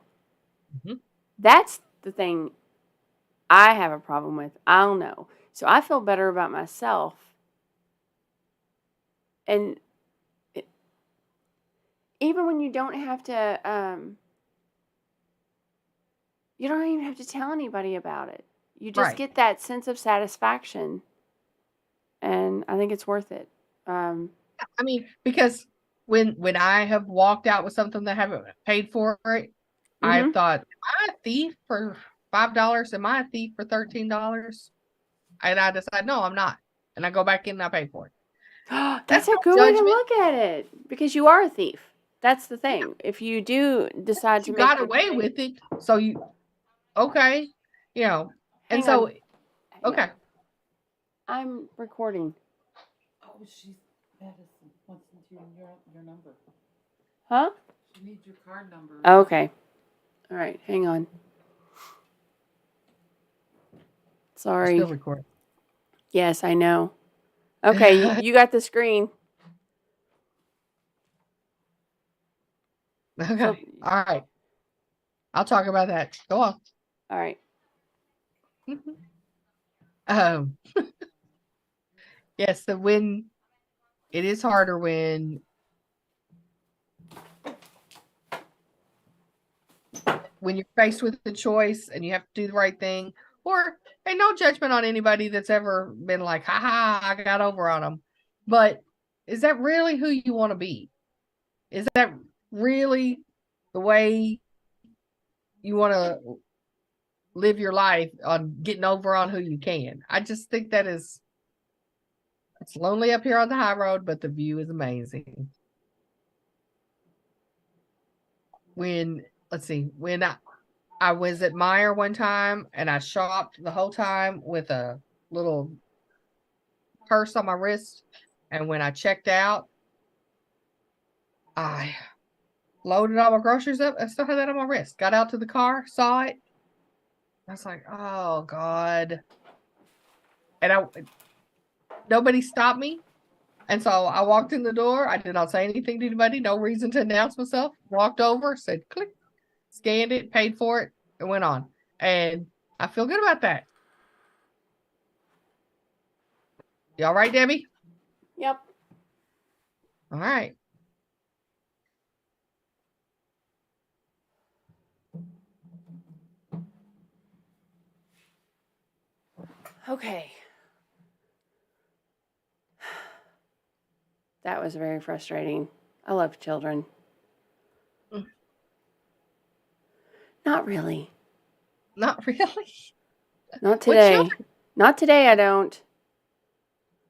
Speaker 2: Mhm.
Speaker 1: That's the thing I have a problem with. I'll know. So I feel better about myself. And it, even when you don't have to, you don't even have to tell anybody about it. You just
Speaker 2: Right.
Speaker 1: get that sense of satisfaction. And I think it's worth it.
Speaker 2: I mean, because when I have walked out with something that I haven't paid for it, I
Speaker 1: Mm-hmm.
Speaker 2: thought, am I a thief for $5? Am I a thief for $13? And I decide, no, I'm not. And I go back in and I pay for it. That's
Speaker 1: That's a
Speaker 2: no
Speaker 1: good way to
Speaker 2: judgment.
Speaker 1: look at it because you are a thief. That's the thing. If you do decide to
Speaker 2: You
Speaker 1: make
Speaker 2: got
Speaker 1: the
Speaker 2: away with it. So you, okay, you know, and
Speaker 1: hang on,
Speaker 2: so,
Speaker 1: hang on.
Speaker 2: okay.
Speaker 1: I'm recording.
Speaker 3: Oh, Madison wants your number.
Speaker 1: Huh?
Speaker 3: She needs your card number.
Speaker 1: Okay. All right. Hang on.
Speaker 2: We're still
Speaker 1: Sorry.
Speaker 2: recording.
Speaker 1: Yes, I know. Okay, you got the screen.
Speaker 2: Okay.
Speaker 1: So,
Speaker 2: All right. I'll talk about that. Go on.
Speaker 1: all right.
Speaker 2: Um, yes, it is harder when you're faced with the choice and you have to do the right thing, and no judgment on anybody that's ever been like, ha ha, I got over on them. But is that really who you want to be? Is that really the way you want to live your life, on getting over on who you can? I just think it's lonely up here on the high road, but the view is amazing. Let's see, when I was at Meyer one time and I shopped the whole time with a little purse on my wrist. And when I checked out, I loaded all my groceries up. I still had that on my wrist. Got out to the car, saw it. I was like, oh God. And nobody stopped me. And so I walked in the door. I did not say anything to anybody, no reason to announce myself. Walked over, said click, scanned it, paid for it, and went on. And I feel good about that. You all right, Debbie?
Speaker 1: Yep.
Speaker 2: All right.
Speaker 1: Okay. That was very frustrating. I love children.
Speaker 2: Mm.
Speaker 1: Not really.
Speaker 2: Not really.
Speaker 1: Not
Speaker 2: What
Speaker 1: today.
Speaker 2: children?
Speaker 1: Not today, I don't.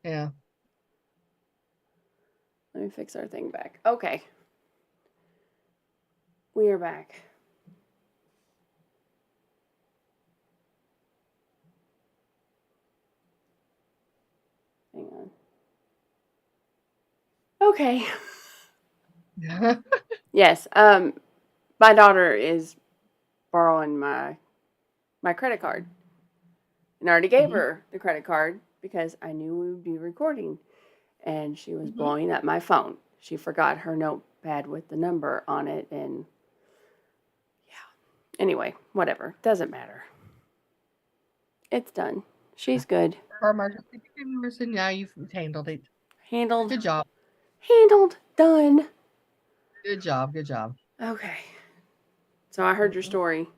Speaker 2: Yeah.
Speaker 1: Let me fix our thing back. Okay. We are back. Hang on. Okay. Yes. My daughter is borrowing my credit card. And I already gave her the credit card because I knew we would be recording. And she was blowing up my phone. She forgot her notepad with the number on it. And yeah. Anyway, whatever. Doesn't matter. It's done. She's good.
Speaker 2: For emergency numbers, and now you've handled it.
Speaker 1: Handled.
Speaker 2: Good job.
Speaker 1: Handled. Done.
Speaker 2: Good job. Good job.
Speaker 1: Okay. So I heard your story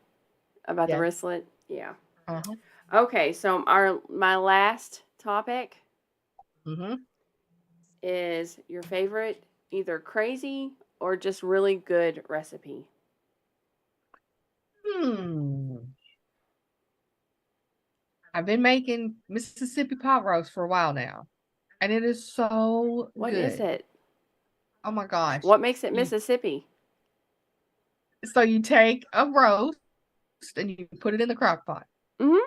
Speaker 1: about the
Speaker 2: Yes.
Speaker 1: wristlet. Yeah.
Speaker 2: Uh-huh.
Speaker 1: Okay, so my last topic
Speaker 2: Mm-hmm.
Speaker 1: is your favorite either crazy or just really good recipe.
Speaker 2: I've been making Mississippi pot roast for a while now, and it is so
Speaker 1: What is
Speaker 2: good.
Speaker 1: it?
Speaker 2: Oh my gosh.
Speaker 1: What makes it Mississippi?
Speaker 2: So you take a roast and you put it in the crock pot.
Speaker 1: Mm-hmm.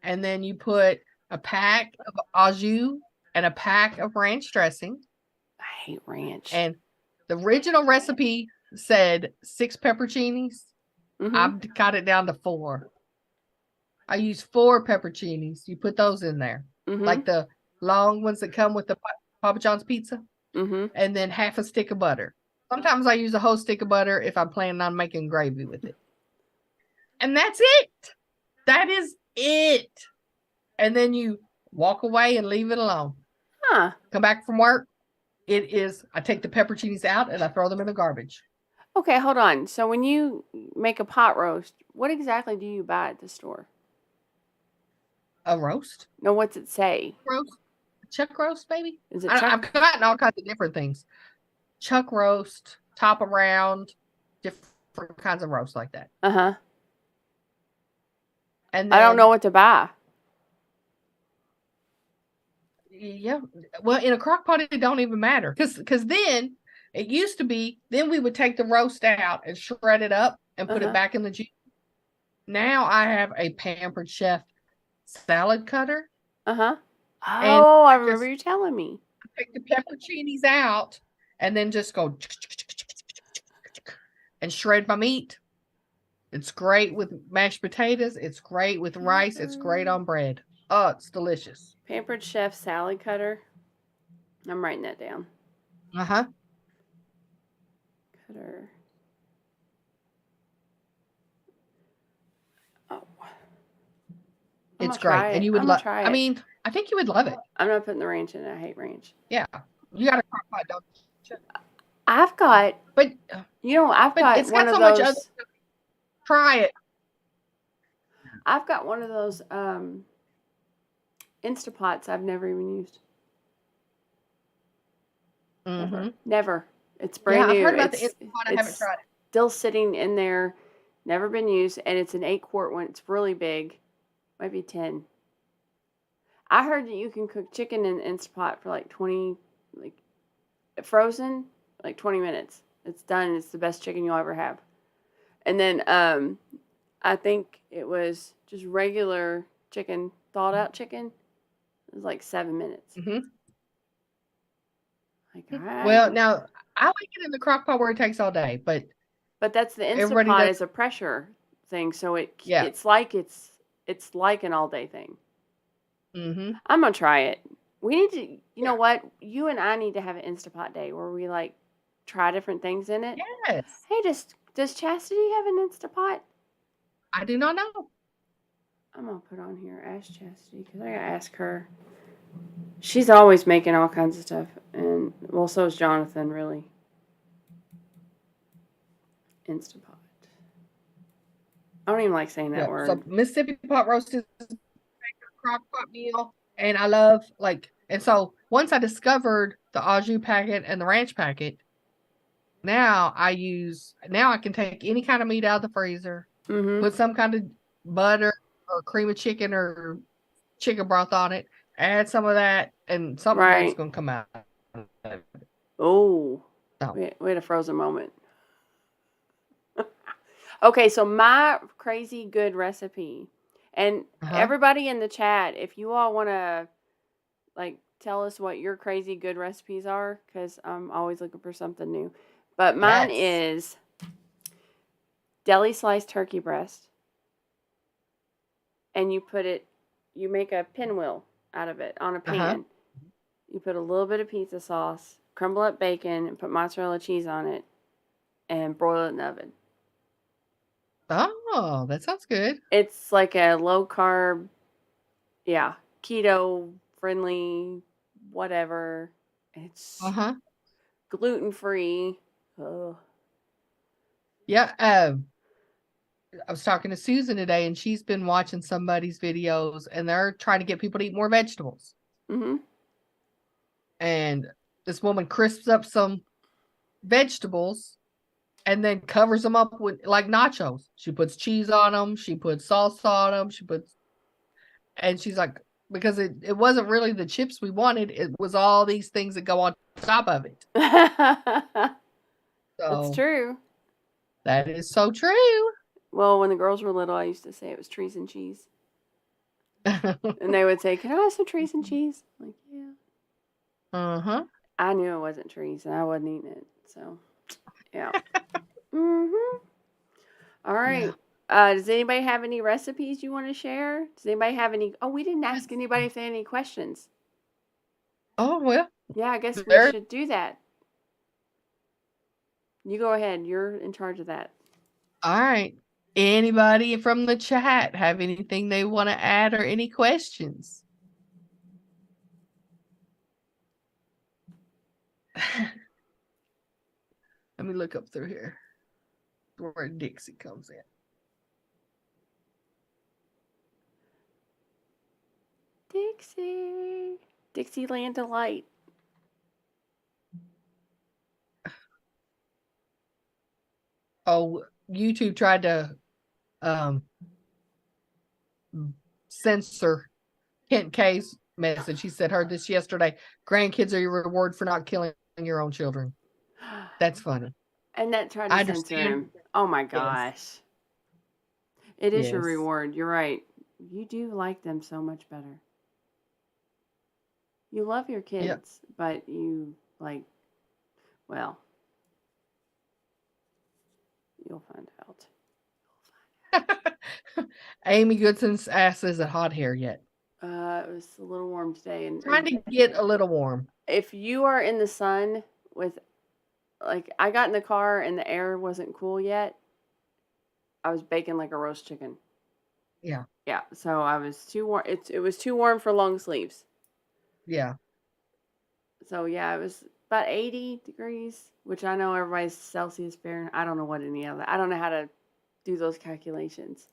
Speaker 2: And then you put a pack of au jus and a pack of ranch dressing.
Speaker 1: I hate ranch.
Speaker 2: And the original recipe said 6 pepperoncinis.
Speaker 1: Mhm.
Speaker 2: I've got it down to 4. I use 4 pepperoncinis. You put those in there, like
Speaker 1: Mhm.
Speaker 2: the long ones that come with the Papa John's pizza,
Speaker 1: Mhm.
Speaker 2: and then half a stick of butter. Sometimes I use a whole stick of butter if I'm planning on making gravy with it. And that's it. That is it. And then you walk away and leave it alone.
Speaker 1: Huh.
Speaker 2: Come back from work. I take the pepperoncinis out and I throw them in the garbage.
Speaker 1: Okay, hold on. So when you make a pot roast, what exactly do you buy at the store?
Speaker 2: A roast?
Speaker 1: No, what's it say?
Speaker 2: Roast? Chuck roast, baby?
Speaker 1: Is it
Speaker 2: I've
Speaker 1: chuck?
Speaker 2: gotten all kinds of different things. Chuck roast, top around, different kinds of roast like that.
Speaker 1: Uh-huh.
Speaker 2: And
Speaker 1: I don't know
Speaker 2: then,
Speaker 1: what to buy.
Speaker 2: yeah, well, in a crock pot, it don't even matter. Because then, it used to be, then we would take the roast out and shred it up and put it
Speaker 1: Uh-huh.
Speaker 2: back in the juice. Now I have a Pampered Chef salad cutter.
Speaker 1: Uh-huh.
Speaker 2: And
Speaker 1: Oh, I
Speaker 2: I
Speaker 1: remember
Speaker 2: just
Speaker 1: you telling me.
Speaker 2: take the pepperoncinis out and then just go and shred my meat. It's great with mashed potatoes. It's great with rice. It's great on bread. Oh, it's delicious.
Speaker 1: Pampered Chef salad cutter. I'm writing that down.
Speaker 2: Uh-huh.
Speaker 1: Cutter. Oh.
Speaker 2: It's great. And you would
Speaker 1: I'm gonna
Speaker 2: love
Speaker 1: try it.
Speaker 2: I mean, I think you would love it.
Speaker 1: I'm not putting the ranch in it. I hate ranch.
Speaker 2: Yeah. You got a crock pot, don't you?
Speaker 1: I've got,
Speaker 2: But
Speaker 1: I've got
Speaker 2: it's
Speaker 1: one
Speaker 2: got
Speaker 1: of
Speaker 2: so much
Speaker 1: those.
Speaker 2: other stuff. Try it.
Speaker 1: I've got one of those Instapots I've never even used.
Speaker 2: Mm-hmm.
Speaker 1: Never. It's brand
Speaker 2: Yeah,
Speaker 1: new.
Speaker 2: I've heard about the Instapot. I haven't
Speaker 1: It's
Speaker 2: tried it.
Speaker 1: still sitting in there, never been used, and it's an 8-quart one. It's really big. Might be 10. I heard that you can cook chicken in Instapot for like 20, like frozen, like 20 minutes. It's done. It's the best chicken you'll ever have. And then I think it was just regular chicken, thawed out chicken. It was like 7 minutes.
Speaker 2: Mm-hmm.
Speaker 1: Like,
Speaker 2: Well, now I like it in the crock pot where it takes all day, but
Speaker 1: that's the
Speaker 2: everybody
Speaker 1: Instapot
Speaker 2: does.
Speaker 1: is a pressure thing, so
Speaker 2: Yeah.
Speaker 1: it's like an all day thing.
Speaker 2: Mm-hmm.
Speaker 1: I'm gonna try it. We need to, you know what? You and I need to have an Instapot day where we like try different things in it.
Speaker 2: Yes.
Speaker 1: Hey, does Chastity have an Instapot?
Speaker 2: I do not know.
Speaker 1: I'm gonna put on here ask Chastity because I gotta ask her. She's always making all kinds of stuff, and well, so is Jonathan. Really, Instapot. I don't even like saying that word.
Speaker 2: So Mississippi pot roast is a crock pot meal, and I love and so once I discovered the au jus packet and the ranch packet, now I can take any kind of meat out of the freezer, put some kind of butter or cream of chicken or chicken broth on it, add some of that, and something good's gonna come out.
Speaker 1: Oh, we had a frozen moment. Okay, so my crazy good recipe, and everybody in the chat, if you all want to like tell us what your crazy good recipes are, because I'm always looking for something new. But mine is deli sliced turkey breast, and you make a pinwheel out of it on a pan. You put a little bit of pizza sauce, crumble up bacon, and put mozzarella cheese on it, and broil it in the oven.
Speaker 2: Oh, that sounds good.
Speaker 1: It's like a low carb, keto friendly, whatever. It's gluten free.
Speaker 2: Yeah. I was talking to Susan today, and she's been watching somebody's videos, and they're trying to get people to eat more vegetables.
Speaker 1: Mm-hmm.
Speaker 2: And this woman crisps up some vegetables and then covers them up with like nachos. She puts cheese on them. She puts salsa on them. And she's like, because it wasn't really the chips we wanted. It was all these things that go on top of it.
Speaker 1: That's true.
Speaker 2: That is so true.
Speaker 1: Well, when the girls were little, I used to say it was trees and cheese. And they would say, "Can I have some trees and cheese?" I'm like, yeah. I knew it wasn't trees, and I wasn't eating it. So, Yeah. Mm-hmm. All right. Does anybody have any recipes you want to share? Does anybody have any? Oh, we didn't ask anybody if they had any questions.
Speaker 2: Oh, well.
Speaker 1: Yeah, I guess we
Speaker 2: There.
Speaker 1: should do that. You go ahead. You're in charge of that.
Speaker 2: All right. Anybody from the chat have anything they want to add or any questions? Let me look up through here where Dixie comes in.
Speaker 1: Dixieland Delight.
Speaker 2: Oh, YouTube tried to censor Kent K's message. He said, heard this yesterday. Grandkids are your reward for not killing your own children. That's funny.
Speaker 1: And that tried to
Speaker 2: I
Speaker 1: censor
Speaker 2: understand.
Speaker 1: him. Oh my gosh. It is your
Speaker 2: Yes.
Speaker 1: reward. You're right. You do like them so much better. You love your kids, but you like, well, you'll find out.
Speaker 2: Amy Goodson's ass isn't hot here yet.
Speaker 1: It was a little warm today, and
Speaker 2: Trying to get a little warm.
Speaker 1: if you are in the sun with, like, I got in the car and the air wasn't cool yet, I was baking like a roast chicken.
Speaker 2: Yeah.
Speaker 1: Yeah, so I was too warm. It was too warm for long sleeves.
Speaker 2: Yeah.
Speaker 1: So yeah, it was about 80 degrees, which I know everybody's Celsius Fahrenheit. I don't know what any of that. I don't know how to do those calculations.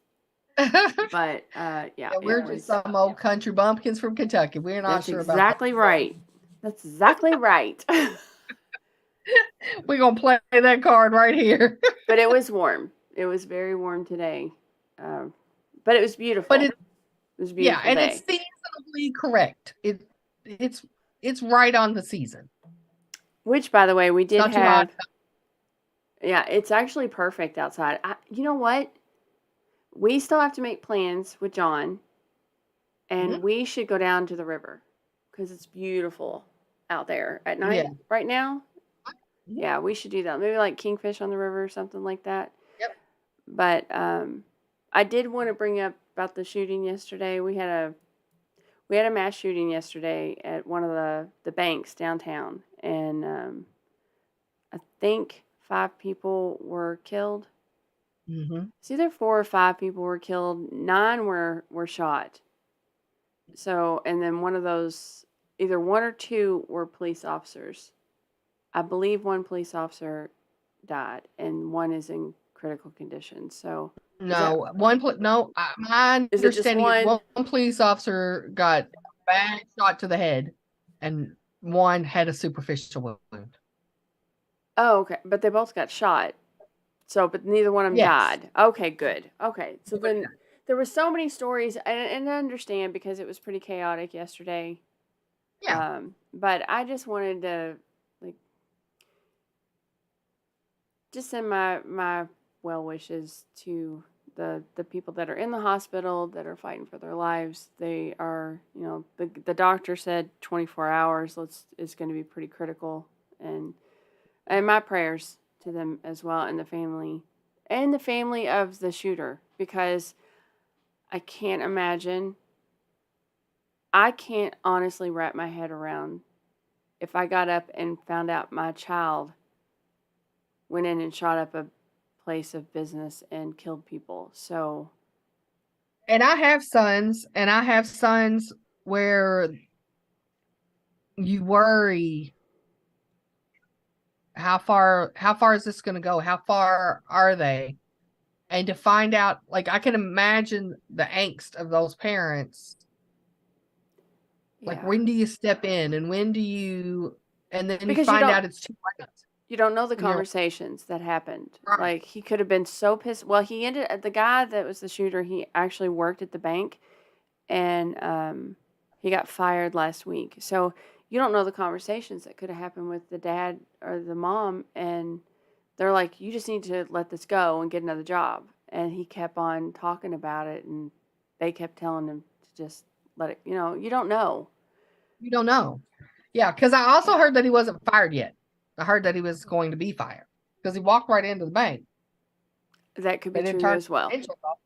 Speaker 1: But yeah,
Speaker 2: we're just some old country bumpkins from Kentucky. We're not sure about that.
Speaker 1: That's exactly right. That's exactly right.
Speaker 2: We're gonna play that card right here.
Speaker 1: But it was warm. It was very warm today. But it was beautiful.
Speaker 2: But it
Speaker 1: was a beautiful
Speaker 2: and
Speaker 1: day.
Speaker 2: it's seasonably correct. It's right on the season.
Speaker 1: Which, by the way, we did
Speaker 2: Not too hot.
Speaker 1: Yeah, it's actually perfect outside. You know what? We still have to make plans with John, and we should go down to the river because it's beautiful out there at night right now. Yeah, we should do that. Maybe like Kingfish on the river or something like that.
Speaker 2: Yep.
Speaker 1: But I did want to bring up about the shooting yesterday. We had a mass shooting yesterday at one of the banks downtown, and I think 5 people were killed. It's either 4 or 5 people were killed. 9 were shot. So, and then one of those, either 1 or 2 were police officers. I believe 1 police officer died, and 1 is in critical condition. So
Speaker 2: my understanding is one police officer got a bad shot to the head, and 1 had a superficial wound.
Speaker 1: Oh, okay, but they both got shot. So, but neither one of them died. Okay, good. Okay, so then there were so many stories, and I understand because it was pretty chaotic yesterday.
Speaker 2: Yeah.
Speaker 1: But I just wanted to just send my well wishes to the people that are in the hospital that are fighting for their lives. They are, the doctor said 24 hours. It's going to be pretty critical, and my prayers to them as well, and the family of the shooter, because I can't honestly wrap my head around if I got up and found out my child went in and shot up a place of business and killed people. So,
Speaker 2: and I have sons where you worry, how far is this going to go? How far are they? And to find out, like, I can imagine the angst of those parents. Like, when do you step in, and when do you, and then you find out it's too late.
Speaker 1: You don't know the conversations that happened. Right. Like, he could have been so pissed. Well, the guy that was the shooter, he actually worked at the bank, and he got fired last week. So you don't know the conversations that could have happened with the dad or the mom, and they're like, you just need to let this go and get another job. And he kept on talking about it, and they kept telling him to just let it, you don't know.
Speaker 2: You don't know. Yeah, because I also heard that he wasn't fired yet. I heard that he was going to be fired. because he walked right into the bank.
Speaker 1: That could be
Speaker 2: They didn't
Speaker 1: true
Speaker 2: turn
Speaker 1: as well.
Speaker 2: the engine off.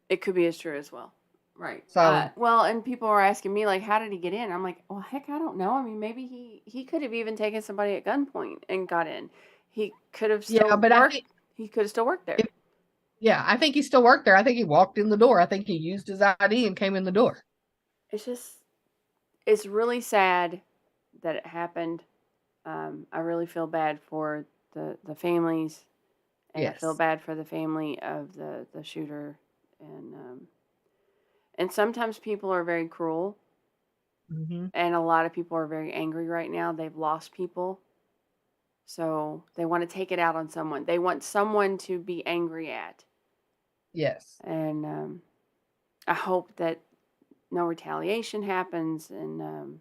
Speaker 1: It could be as true as well. Right.
Speaker 2: So-
Speaker 1: well, and people were asking me, like, how did he get in? I'm like, well, heck, I don't know. I mean, maybe he could have even taken somebody at gunpoint and got in. He could have still
Speaker 2: Yeah, but I
Speaker 1: worked.
Speaker 2: think-
Speaker 1: He could have still worked there.
Speaker 2: Yeah, I think he still worked there. I think he walked in the door. I think he used his ID and came in the door.
Speaker 1: It's really sad that it happened. I really feel bad for the families, and I feel
Speaker 2: Yes.
Speaker 1: bad for the family of the shooter, and sometimes people are very cruel,
Speaker 2: Mhm.
Speaker 1: and a lot of people are very angry right now. They've lost people, so they want to take it out on someone. They want someone to be angry at,
Speaker 2: Yes.
Speaker 1: and I hope that no retaliation happens, and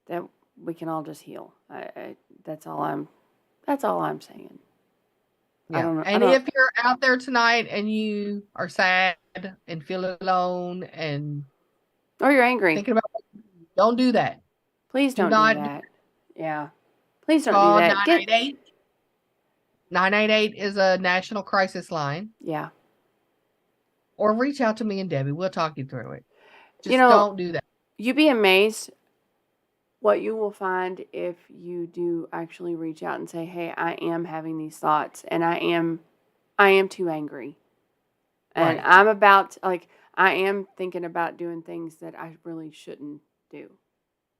Speaker 1: that we can all just heal. That's all I'm saying. I
Speaker 2: Yeah.
Speaker 1: don't know.
Speaker 2: And if you're out there tonight and you are sad and feel alone and
Speaker 1: or you're angry,
Speaker 2: thinking about it, don't do that.
Speaker 1: please don't
Speaker 2: not
Speaker 1: do that. Yeah. Please don't
Speaker 2: Call
Speaker 1: do that.
Speaker 2: 988. 988 is a national crisis line.
Speaker 1: Yeah.
Speaker 2: Or reach out to me and Debbie. We'll talk you through it. Just
Speaker 1: You know,
Speaker 2: don't do that.
Speaker 1: You'd be amazed what you will find if you do actually reach out and say, "Hey, I am having these thoughts, and I am too angry, and
Speaker 2: Right.
Speaker 1: I am thinking about doing things that I really shouldn't do,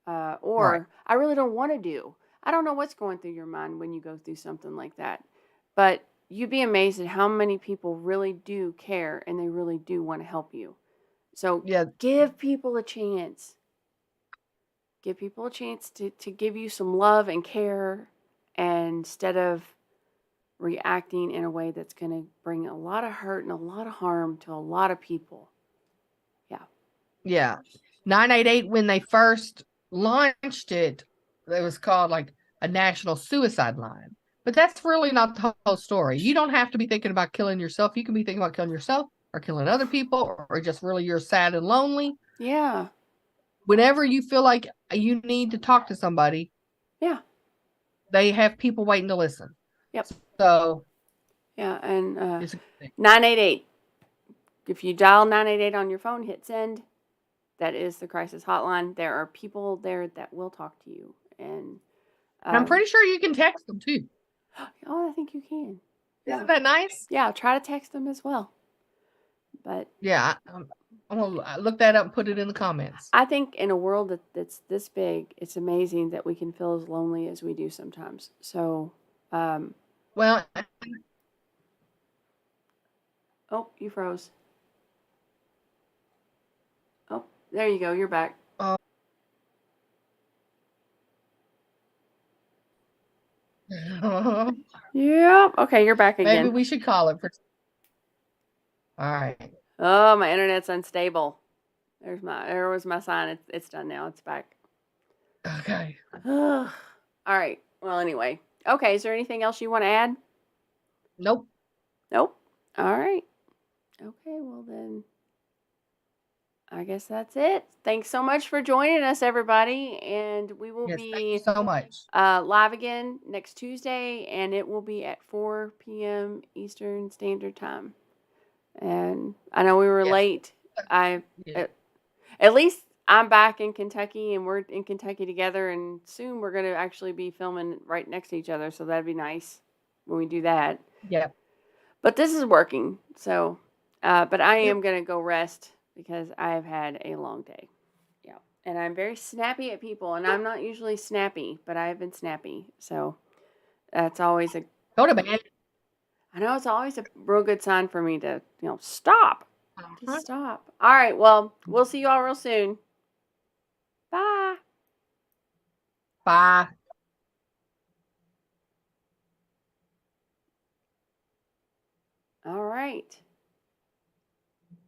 Speaker 1: or
Speaker 2: Right.
Speaker 1: I really don't want to do." I don't know what's going through your mind when you go through something like that, but you'd be amazed at how many people really do care and they really do want to help you. So
Speaker 2: Yeah.
Speaker 1: give people a chance. Give people a chance to give you some love and care, and instead of reacting in a way that's going to bring a lot of hurt and a lot of harm to a lot of people. Yeah.
Speaker 2: Yeah. 988, when they first launched it, it was called like a national suicide line. But that's really not the whole story. You don't have to be thinking about killing yourself. You can be thinking about killing yourself or killing other people, or just really you're sad and lonely.
Speaker 1: Yeah.
Speaker 2: Whenever you feel like you need to talk to somebody,
Speaker 1: Yeah.
Speaker 2: they have people waiting to listen.
Speaker 1: Yep.
Speaker 2: So
Speaker 1: yeah, and
Speaker 2: it's a good thing.
Speaker 1: 988. If you dial 988 on your phone, hit send. That is the crisis hotline. There are people there that will talk to you, and
Speaker 2: I'm pretty sure you can text them too.
Speaker 1: Oh, I think you can. Yeah.
Speaker 2: Isn't that nice?
Speaker 1: Yeah, try to text them as well. But
Speaker 2: yeah, I'm gonna look that up and put it in the comments.
Speaker 1: I think in a world that's this big, it's amazing that we can feel as lonely as we do sometimes. So,
Speaker 2: well,
Speaker 1: oh, you froze. Oh, there you go. You're back. Yeah. Okay, you're back again.
Speaker 2: Maybe we should call it for. All right.
Speaker 1: Oh, my internet's unstable. There was my sign. It's done now. It's back.
Speaker 2: Okay.
Speaker 1: All right. Well, anyway. Okay. Is there anything else you want to add?
Speaker 2: Nope.
Speaker 1: Nope. All right. Okay. Well, then I guess that's it. Thanks so much for joining us, everybody. And we will
Speaker 2: Yes, thank
Speaker 1: be
Speaker 2: you so much.
Speaker 1: live again next Tuesday, and it will be at 4 p.m. Eastern Standard Time. And I know we were
Speaker 2: Yes.
Speaker 1: late. At least I'm back in Kentucky, and we're in Kentucky together, and soon we're going to actually be filming right next to each other, so that'd be nice when we do that.
Speaker 2: Yeah.
Speaker 1: But this is working, so, but I am going to go rest because I've had a long day. Yeah. And I'm very snappy at people, and I'm not usually snappy, but I've been snappy, so that's always
Speaker 2: Go to bed.
Speaker 1: I know it's always a real good sign for me to, stop.
Speaker 2: Uh-huh.
Speaker 1: Just stop. All right. Well, we'll see you all real soon. Bye.
Speaker 2: Bye.
Speaker 1: All right.